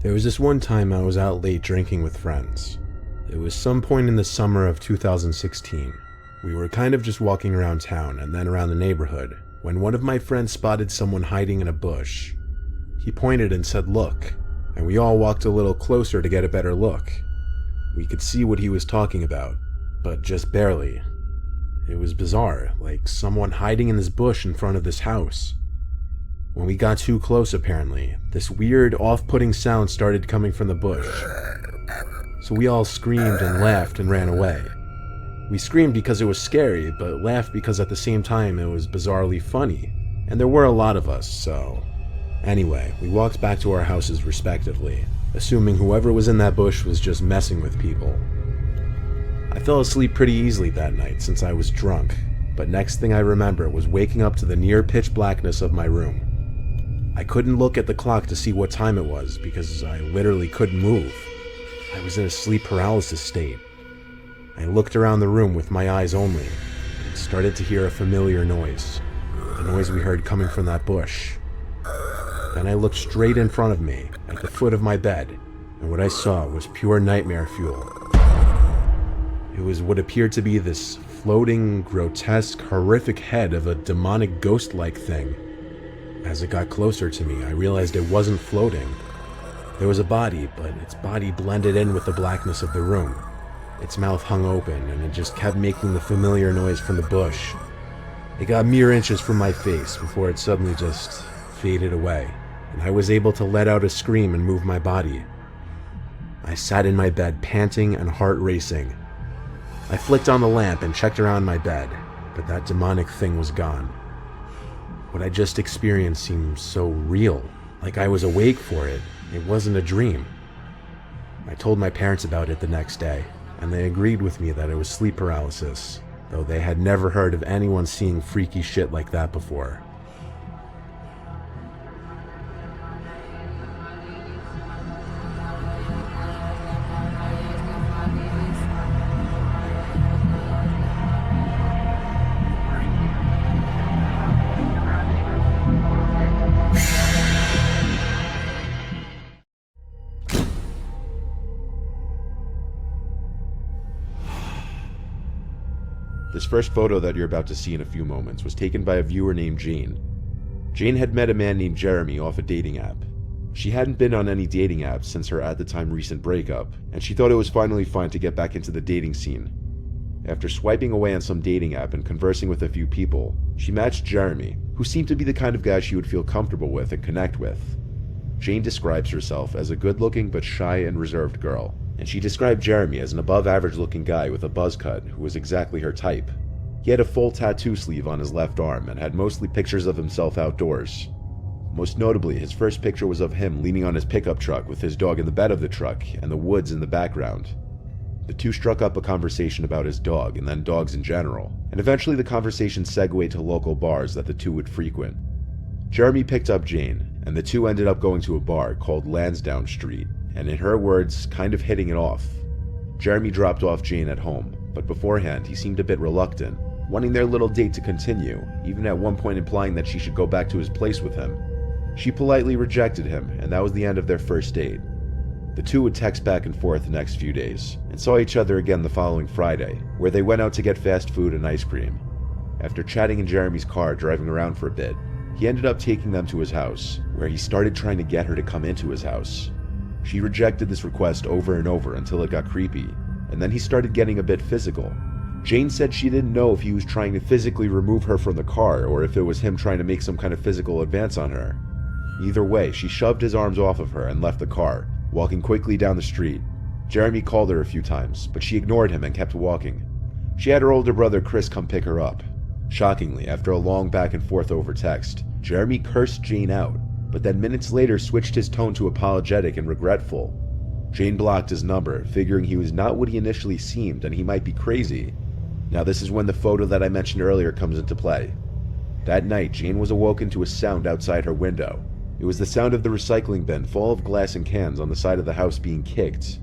There was this one time I was out late drinking with friends. It was some point in the summer of 2016. We were kind of just walking around town and then around the neighborhood when one of my friends spotted someone hiding in a bush. He pointed and said, "Look," and we all walked a little closer to get a better look. We could see what he was talking about, but just barely. It was bizarre, like someone hiding in this bush in front of this house. When we got too close, apparently, this weird, off-putting sound started coming from the bush. So we all screamed and laughed and ran away. We screamed because it was scary, but laughed because at the same time it was bizarrely funny. And there were a lot of us, so... Anyway, we walked back to our houses respectively, assuming whoever was in that bush was just messing with people. I fell asleep pretty easily that night since I was drunk, but next thing I remember was waking up to the near pitch blackness of my room. I couldn't look at the clock to see what time it was because I literally couldn't move. I was in a sleep paralysis state. I looked around the room with my eyes only and started to hear a familiar noise, the noise we heard coming from that bush. Then I looked straight in front of me, at the foot of my bed, and what I saw was pure nightmare fuel. It was what appeared to be this floating, grotesque, horrific head of a demonic ghost-like thing. As it got closer to me, I realized it wasn't floating. There was a body, but its body blended in with the blackness of the room. Its mouth hung open, and it just kept making the familiar noise from the bush. It got mere inches from my face before it suddenly just faded away, and I was able to let out a scream and move my body. I sat in my bed, panting and heart racing. I flicked on the lamp and checked around my bed, but that demonic thing was gone. What I just experienced seemed so real, like I was awake for it. It wasn't a dream. I told my parents about it the next day, and they agreed with me that it was sleep paralysis, though they had never heard of anyone seeing freaky shit like that before. This first photo that you're about to see in a few moments was taken by a viewer named Jane. Jane had met a man named Jeremy off a dating app. She hadn't been on any dating apps since her at the time recent breakup, and she thought it was finally fun to get back into the dating scene. After swiping away on some dating app and conversing with a few people, she matched Jeremy, who seemed to be the kind of guy she would feel comfortable with and connect with. Jane describes herself as a good-looking but shy and reserved girl, and she described Jeremy as an above-average-looking guy with a buzz cut who was exactly her type. He had a full tattoo sleeve on his left arm and had mostly pictures of himself outdoors. Most notably, his first picture was of him leaning on his pickup truck with his dog in the bed of the truck and the woods in the background. The two struck up a conversation about his dog and then dogs in general, and eventually the conversation segued to local bars that the two would frequent. Jeremy picked up Jane, and the two ended up going to a bar called Lansdowne Street, and in her words, kind of hitting it off. Jeremy dropped off Jane at home, but beforehand he seemed a bit reluctant, wanting their little date to continue, even at one point implying that she should go back to his place with him. She politely rejected him, and that was the end of their first date. The two would text back and forth the next few days, and saw each other again the following Friday, where they went out to get fast food and ice cream. After chatting in Jeremy's car driving around for a bit, he ended up taking them to his house, where he started trying to get her to come into his house. She rejected this request over and over until it got creepy, and then he started getting a bit physical. Jane said she didn't know if he was trying to physically remove her from the car or if it was him trying to make some kind of physical advance on her. Either way, she shoved his arms off of her and left the car, walking quickly down the street. Jeremy called her a few times, but she ignored him and kept walking. She had her older brother Chris come pick her up. Shockingly, after a long back and forth over text, Jeremy cursed Jane out, but then minutes later switched his tone to apologetic and regretful. Jane blocked his number, figuring he was not what he initially seemed and he might be crazy. Now this is when the photo that I mentioned earlier comes into play. That night, Jane was awoken to a sound outside her window. It was the sound of the recycling bin full of glass and cans on the side of the house being kicked.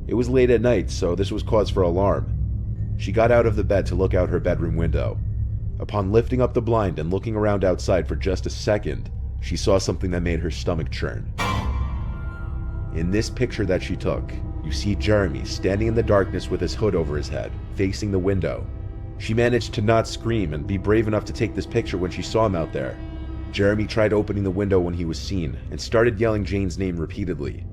It was late at night, so this was cause for alarm. She got out of the bed to look out her bedroom window. Upon lifting up the blind and looking around outside for just a second, she saw something that made her stomach churn. In this picture that she took, you see Jeremy standing in the darkness with his hood over his head, facing the window. She managed to not scream and be brave enough to take this picture when she saw him out there. Jeremy tried opening the window when he was seen and started yelling Jane's name repeatedly.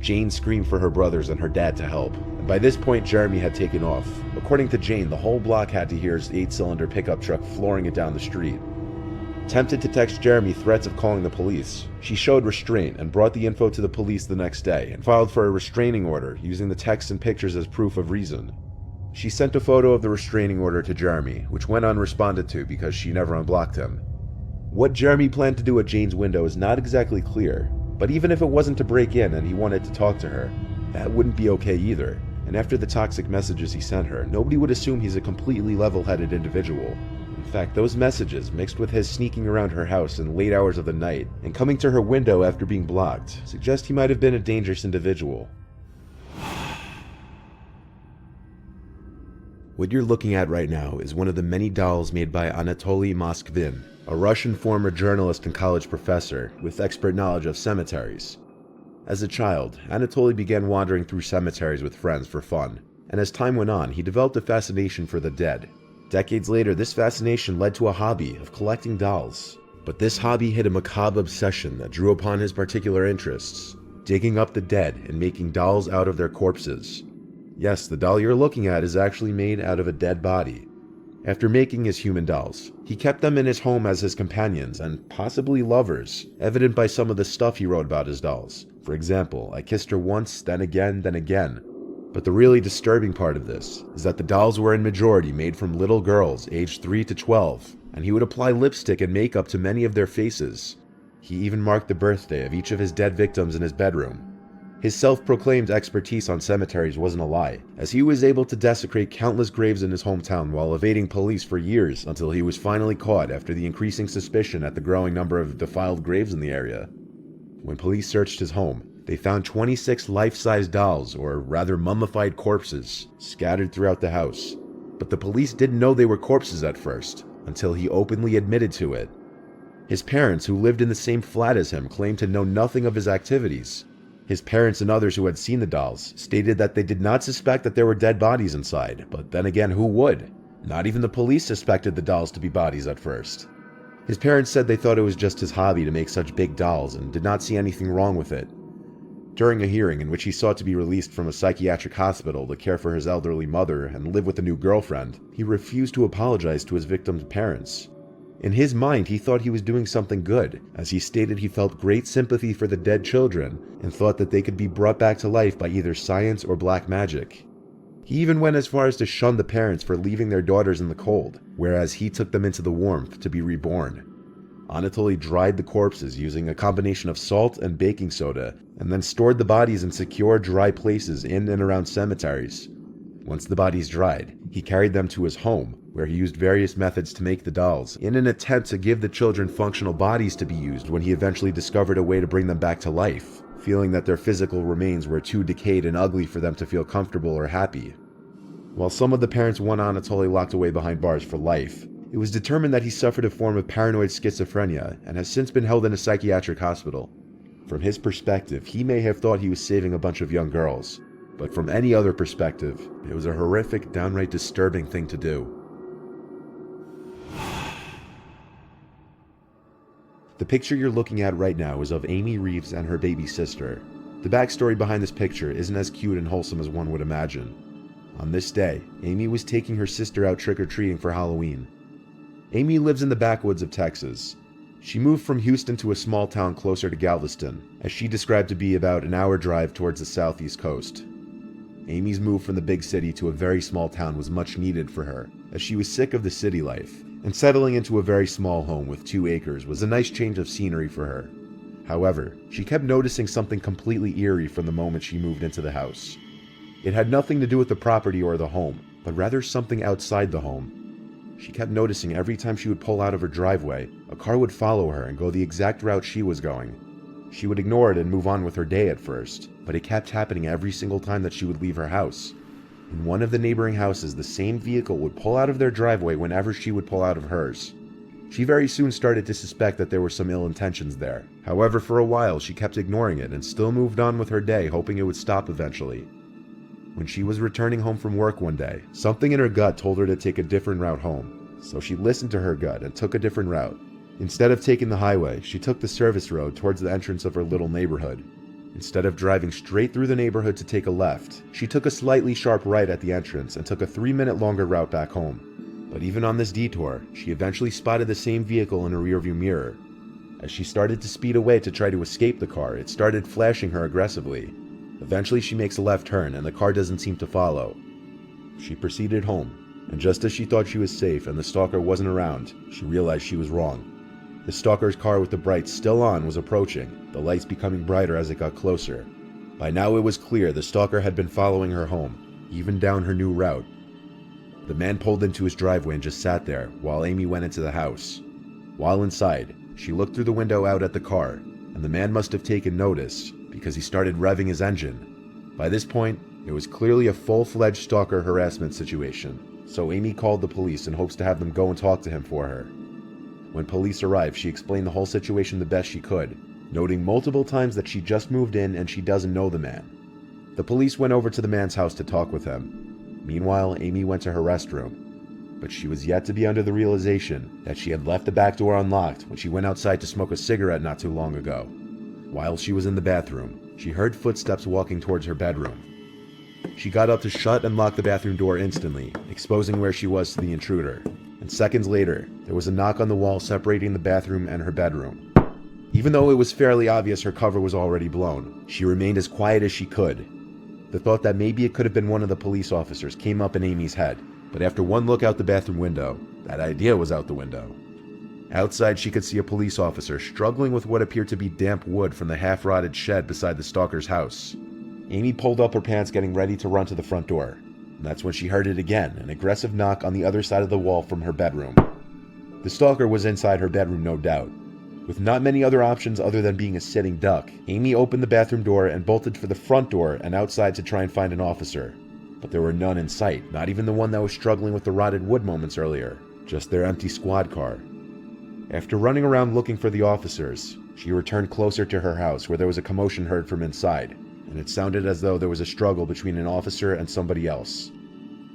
Jane screamed for her brothers and her dad to help, and by this point Jeremy had taken off. According to Jane, the whole block had to hear his 8-cylinder pickup truck flooring it down the street. Tempted to text Jeremy threats of calling the police, she showed restraint and brought the info to the police the next day and filed for a restraining order using the text and pictures as proof of reason. She sent a photo of the restraining order to Jeremy, which went unresponded to because she never unblocked him. What Jeremy planned to do at Jane's window is not exactly clear, but even if it wasn't to break in and he wanted to talk to her, that wouldn't be okay either, and after the toxic messages he sent her, nobody would assume he's a completely level-headed individual. In fact, those messages, mixed with his sneaking around her house in late hours of the night and coming to her window after being blocked, suggest he might have been a dangerous individual. What you're looking at right now is one of the many dolls made by Anatoly Moskvin, a Russian former journalist and college professor with expert knowledge of cemeteries. As a child, Anatoly began wandering through cemeteries with friends for fun, and as time went on, he developed a fascination for the dead. Decades later, this fascination led to a hobby of collecting dolls. But this hobby hid a macabre obsession that drew upon his particular interests, digging up the dead and making dolls out of their corpses. Yes, the doll you're looking at is actually made out of a dead body. After making his human dolls, he kept them in his home as his companions and possibly lovers, evident by some of the stuff he wrote about his dolls. For example, "I kissed her once, then again, then again." But the really disturbing part of this is that the dolls were in majority made from little girls aged 3 to 12, and he would apply lipstick and makeup to many of their faces. He even marked the birthday of each of his dead victims in his bedroom. His self-proclaimed expertise on cemeteries wasn't a lie, as he was able to desecrate countless graves in his hometown while evading police for years until he was finally caught after the increasing suspicion at the growing number of defiled graves in the area. When police searched his home, they found 26 life-size dolls, or rather mummified corpses, scattered throughout the house. But the police didn't know they were corpses at first, until he openly admitted to it. His parents, who lived in the same flat as him, claimed to know nothing of his activities. His parents and others who had seen the dolls stated that they did not suspect that there were dead bodies inside, but then again, who would? Not even the police suspected the dolls to be bodies at first. His parents said they thought it was just his hobby to make such big dolls and did not see anything wrong with it. During a hearing in which he sought to be released from a psychiatric hospital to care for his elderly mother and live with a new girlfriend, he refused to apologize to his victim's parents. In his mind, he thought he was doing something good, as he stated he felt great sympathy for the dead children and thought that they could be brought back to life by either science or black magic. He even went as far as to shun the parents for leaving their daughters in the cold, whereas he took them into the warmth to be reborn. Anatoly dried the corpses using a combination of salt and baking soda, and then stored the bodies in secure, dry places in and around cemeteries. Once the bodies dried, he carried them to his home, where he used various methods to make the dolls, in an attempt to give the children functional bodies to be used when he eventually discovered a way to bring them back to life, feeling that their physical remains were too decayed and ugly for them to feel comfortable or happy. While some of the parents want Anatoly locked away behind bars for life, it was determined that he suffered a form of paranoid schizophrenia and has since been held in a psychiatric hospital. From his perspective, he may have thought he was saving a bunch of young girls, but from any other perspective, it was a horrific, downright disturbing thing to do. The picture you're looking at right now is of Amy Reeves and her baby sister. The backstory behind this picture isn't as cute and wholesome as one would imagine. On this day, Amy was taking her sister out trick-or-treating for Halloween. Amy lives in the backwoods of Texas. She moved from Houston to a small town closer to Galveston, as she described to be about an hour drive towards the southeast coast. Amy's move from the big city to a very small town was much needed for her, as she was sick of the city life, and settling into a very small home with 2 acres was a nice change of scenery for her. However, she kept noticing something completely eerie from the moment she moved into the house. It had nothing to do with the property or the home, but rather something outside the home. She kept noticing every time she would pull out of her driveway, a car would follow her and go the exact route she was going. She would ignore it and move on with her day at first, but it kept happening every single time that she would leave her house. In one of the neighboring houses, the same vehicle would pull out of their driveway whenever she would pull out of hers. She very soon started to suspect that there were some ill intentions there. However, for a while, she kept ignoring it and still moved on with her day, hoping it would stop eventually. When she was returning home from work one day, something in her gut told her to take a different route home, so she listened to her gut and took a different route. Instead of taking the highway, she took the service road towards the entrance of her little neighborhood. Instead of driving straight through the neighborhood to take a left, she took a slightly sharp right at the entrance and took a 3-minute longer route back home. But even on this detour, she eventually spotted the same vehicle in her rearview mirror. As she started to speed away to try to escape the car, it started flashing her aggressively. Eventually she makes a left turn and the car doesn't seem to follow. She proceeded home, and just as she thought she was safe and the stalker wasn't around, she realized she was wrong. The stalker's car with the brights still on was approaching, the lights becoming brighter as it got closer. By now it was clear the stalker had been following her home, even down her new route. The man pulled into his driveway and just sat there while Amy went into the house. While inside, she looked through the window out at the car, and the man must have taken notice because he started revving his engine. By this point, it was clearly a full-fledged stalker harassment situation, so Amy called the police in hopes to have them go and talk to him for her. When police arrived, she explained the whole situation the best she could, noting multiple times that she just moved in and she doesn't know the man. The police went over to the man's house to talk with him. Meanwhile, Amy went to her restroom, but she was yet to be under the realization that she had left the back door unlocked when she went outside to smoke a cigarette not too long ago. While she was in the bathroom, she heard footsteps walking towards her bedroom. She got up to shut and lock the bathroom door instantly, exposing where she was to the intruder. And seconds later, there was a knock on the wall separating the bathroom and her bedroom. Even though it was fairly obvious her cover was already blown, she remained as quiet as she could. The thought that maybe it could have been one of the police officers came up in Amy's head, but after one look out the bathroom window, that idea was out the window. Outside, she could see a police officer struggling with what appeared to be damp wood from the half-rotted shed beside the stalker's house. Amy pulled up her pants, getting ready to run to the front door. And that's when she heard it again, an aggressive knock on the other side of the wall from her bedroom. The stalker was inside her bedroom, no doubt. With not many other options other than being a sitting duck, Amy opened the bathroom door and bolted for the front door and outside to try and find an officer. But there were none in sight, not even the one that was struggling with the rotted wood moments earlier, just their empty squad car. After running around looking for the officers, she returned closer to her house where there was a commotion heard from inside, and it sounded as though there was a struggle between an officer and somebody else.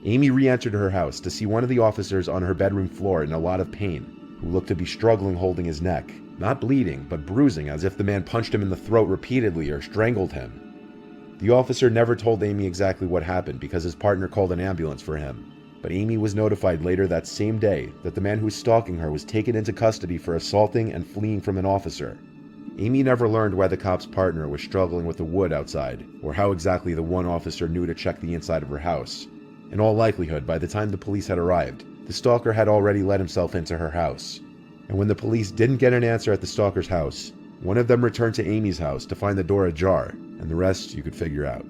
Amy re-entered her house to see one of the officers on her bedroom floor in a lot of pain. who looked to be struggling holding his neck, not bleeding, but bruising as if the man punched him in the throat repeatedly or strangled him. The officer never told Amy exactly what happened because his partner called an ambulance for him, but Amy was notified later that same day that the man who was stalking her was taken into custody for assaulting and fleeing from an officer. Amy never learned why the cop's partner was struggling with the wood outside, or how exactly the one officer knew to check the inside of her house. In all likelihood, by the time the police had arrived, the stalker had already let himself into her house. And when the police didn't get an answer at the stalker's house, one of them returned to Amy's house to find the door ajar, and the rest you could figure out.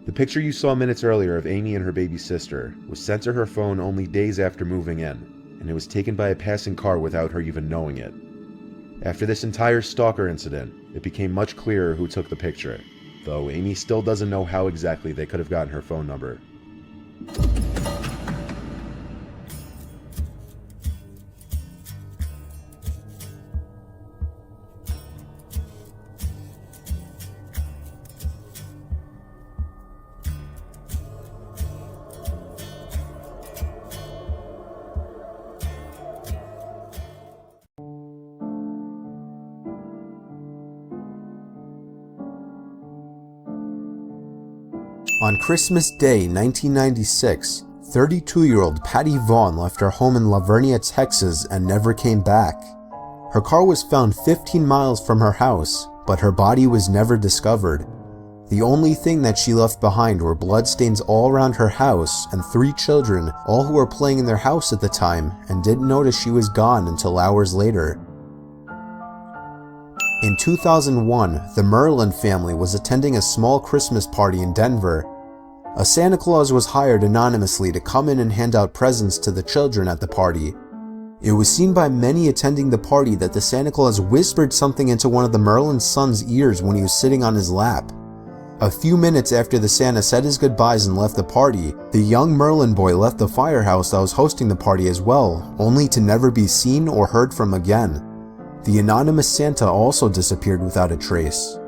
The picture you saw minutes earlier of Amy and her baby sister was sent to her phone only days after moving in, and it was taken by a passing car without her even knowing it. After this entire stalker incident, it became much clearer who took the picture, though Amy still doesn't know how exactly they could have gotten her phone number. On Christmas Day 1996, 32-year-old Patty Vaughn left her home in La Vernia, Texas and never came back. Her car was found 15 miles from her house, but her body was never discovered. The only thing that she left behind were bloodstains all around her house and 3 children, all who were playing in their house at the time and didn't notice she was gone until hours later. In 2001, the Merlin family was attending a small Christmas party in Denver. A Santa Claus was hired anonymously to come in and hand out presents to the children at the party. It was seen by many attending the party that the Santa Claus whispered something into one of the Merlin's sons' ears when he was sitting on his lap. A few minutes after the Santa said his goodbyes and left the party, the young Merlin boy left the firehouse that was hosting the party as well, only to never be seen or heard from again. The anonymous Santa also disappeared without a trace.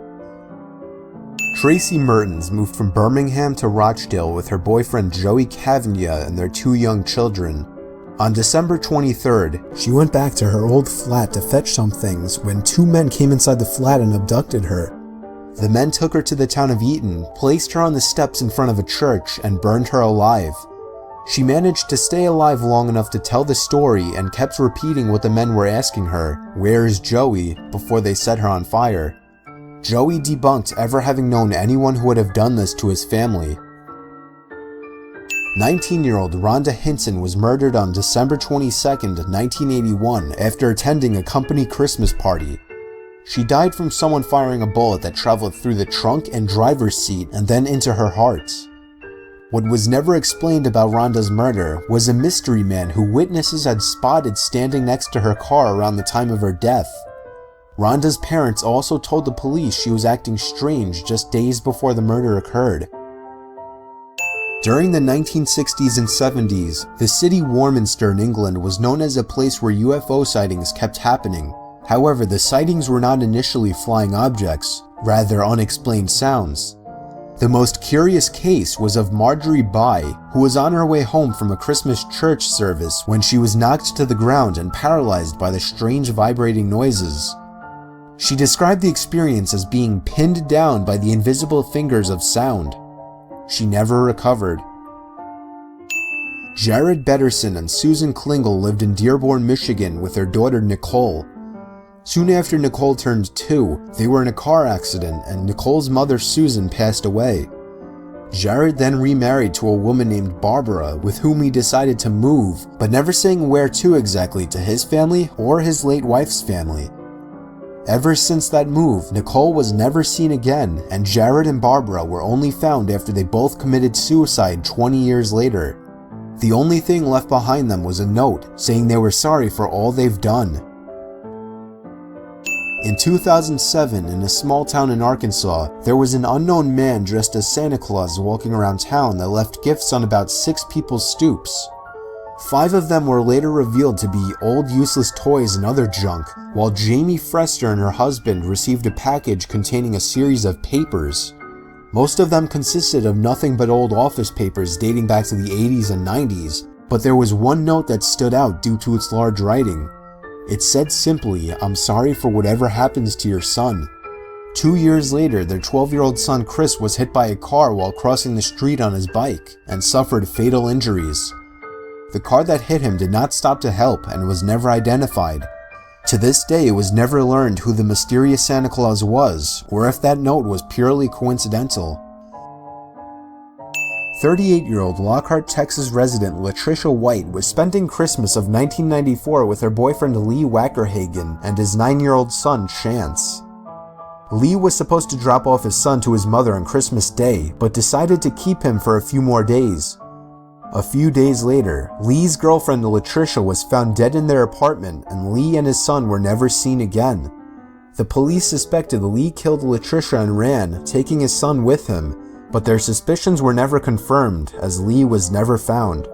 Tracy Mertens moved from Birmingham to Rochdale with her boyfriend Joey Cavagna and their 2 young children. On December 23rd, she went back to her old flat to fetch some things when 2 men came inside the flat and abducted her. The men took her to the town of Eaton, placed her on the steps in front of a church, and burned her alive. She managed to stay alive long enough to tell the story and kept repeating what the men were asking her, "Where is Joey?" before they set her on fire. Joey debunked ever having known anyone who would have done this to his family. 19-year-old Rhonda Hinton was murdered on December 22, 1981 after attending a company Christmas party. She died from someone firing a bullet that traveled through the trunk and driver's seat and then into her heart. What was never explained about Rhonda's murder was a mystery man who witnesses had spotted standing next to her car around the time of her death. Rhonda's parents also told the police she was acting strange just days before the murder occurred. During the 1960s and 70s, the city Warminster in England was known as a place where UFO sightings kept happening. However, the sightings were not initially flying objects, rather unexplained sounds. The most curious case was of Marjorie By, who was on her way home from a Christmas church service when she was knocked to the ground and paralyzed by the strange vibrating noises. She described the experience as being pinned down by the invisible fingers of sound. She never recovered. Jared Betterson and Susan Klingel lived in Dearborn, Michigan with their daughter Nicole. Soon after Nicole turned 2, they were in a car accident and Nicole's mother Susan passed away. Jared then remarried to a woman named Barbara with whom he decided to move, but never saying where to exactly to his family or his late wife's family. Ever since that move, Nicole was never seen again, and Jared and Barbara were only found after they both committed suicide 20 years later. The only thing left behind them was a note saying they were sorry for all they've done. In 2007, in a small town in Arkansas, there was an unknown man dressed as Santa Claus walking around town that left gifts on about 6 people's stoops. 5 of them were later revealed to be old useless toys and other junk, while Jamie Frester and her husband received a package containing a series of papers. Most of them consisted of nothing but old office papers dating back to the 80s and 90s, but there was one note that stood out due to its large writing. It said simply, "I'm sorry for whatever happens to your son." 2 years later, their 12-year-old son Chris was hit by a car while crossing the street on his bike and suffered fatal injuries. The car that hit him did not stop to help and was never identified. To this day, it was never learned who the mysterious Santa Claus was, or if that note was purely coincidental. 38-year-old Lockhart, Texas resident Latricia White was spending Christmas of 1994 with her boyfriend Lee Wackerhagen and his 9-year-old son Chance. Lee was supposed to drop off his son to his mother on Christmas Day, but decided to keep him for a few more days. A few days later, Lee's girlfriend Latricia was found dead in their apartment, and Lee and his son were never seen again. The police suspected Lee killed Latricia and ran, taking his son with him, but their suspicions were never confirmed, as Lee was never found.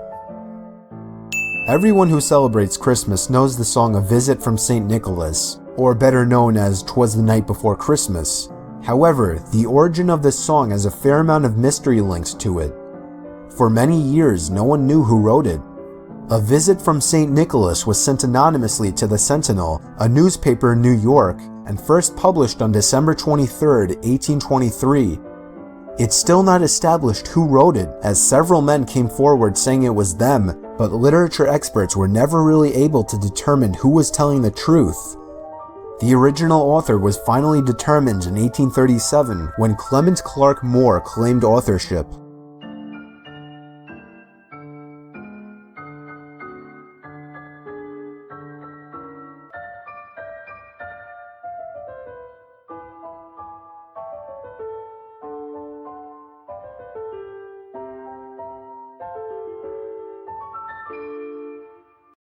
Everyone who celebrates Christmas knows the song A Visit from St. Nicholas, or better known as 'Twas the Night Before Christmas. However, the origin of this song has a fair amount of mystery links to it. For many years, no one knew who wrote it. A Visit from St. Nicholas was sent anonymously to the Sentinel, a newspaper in New York, and first published on December 23, 1823. It's still not established who wrote it, as several men came forward saying it was them, but literature experts were never really able to determine who was telling the truth. The original author was finally determined in 1837 when Clement Clark Moore claimed authorship.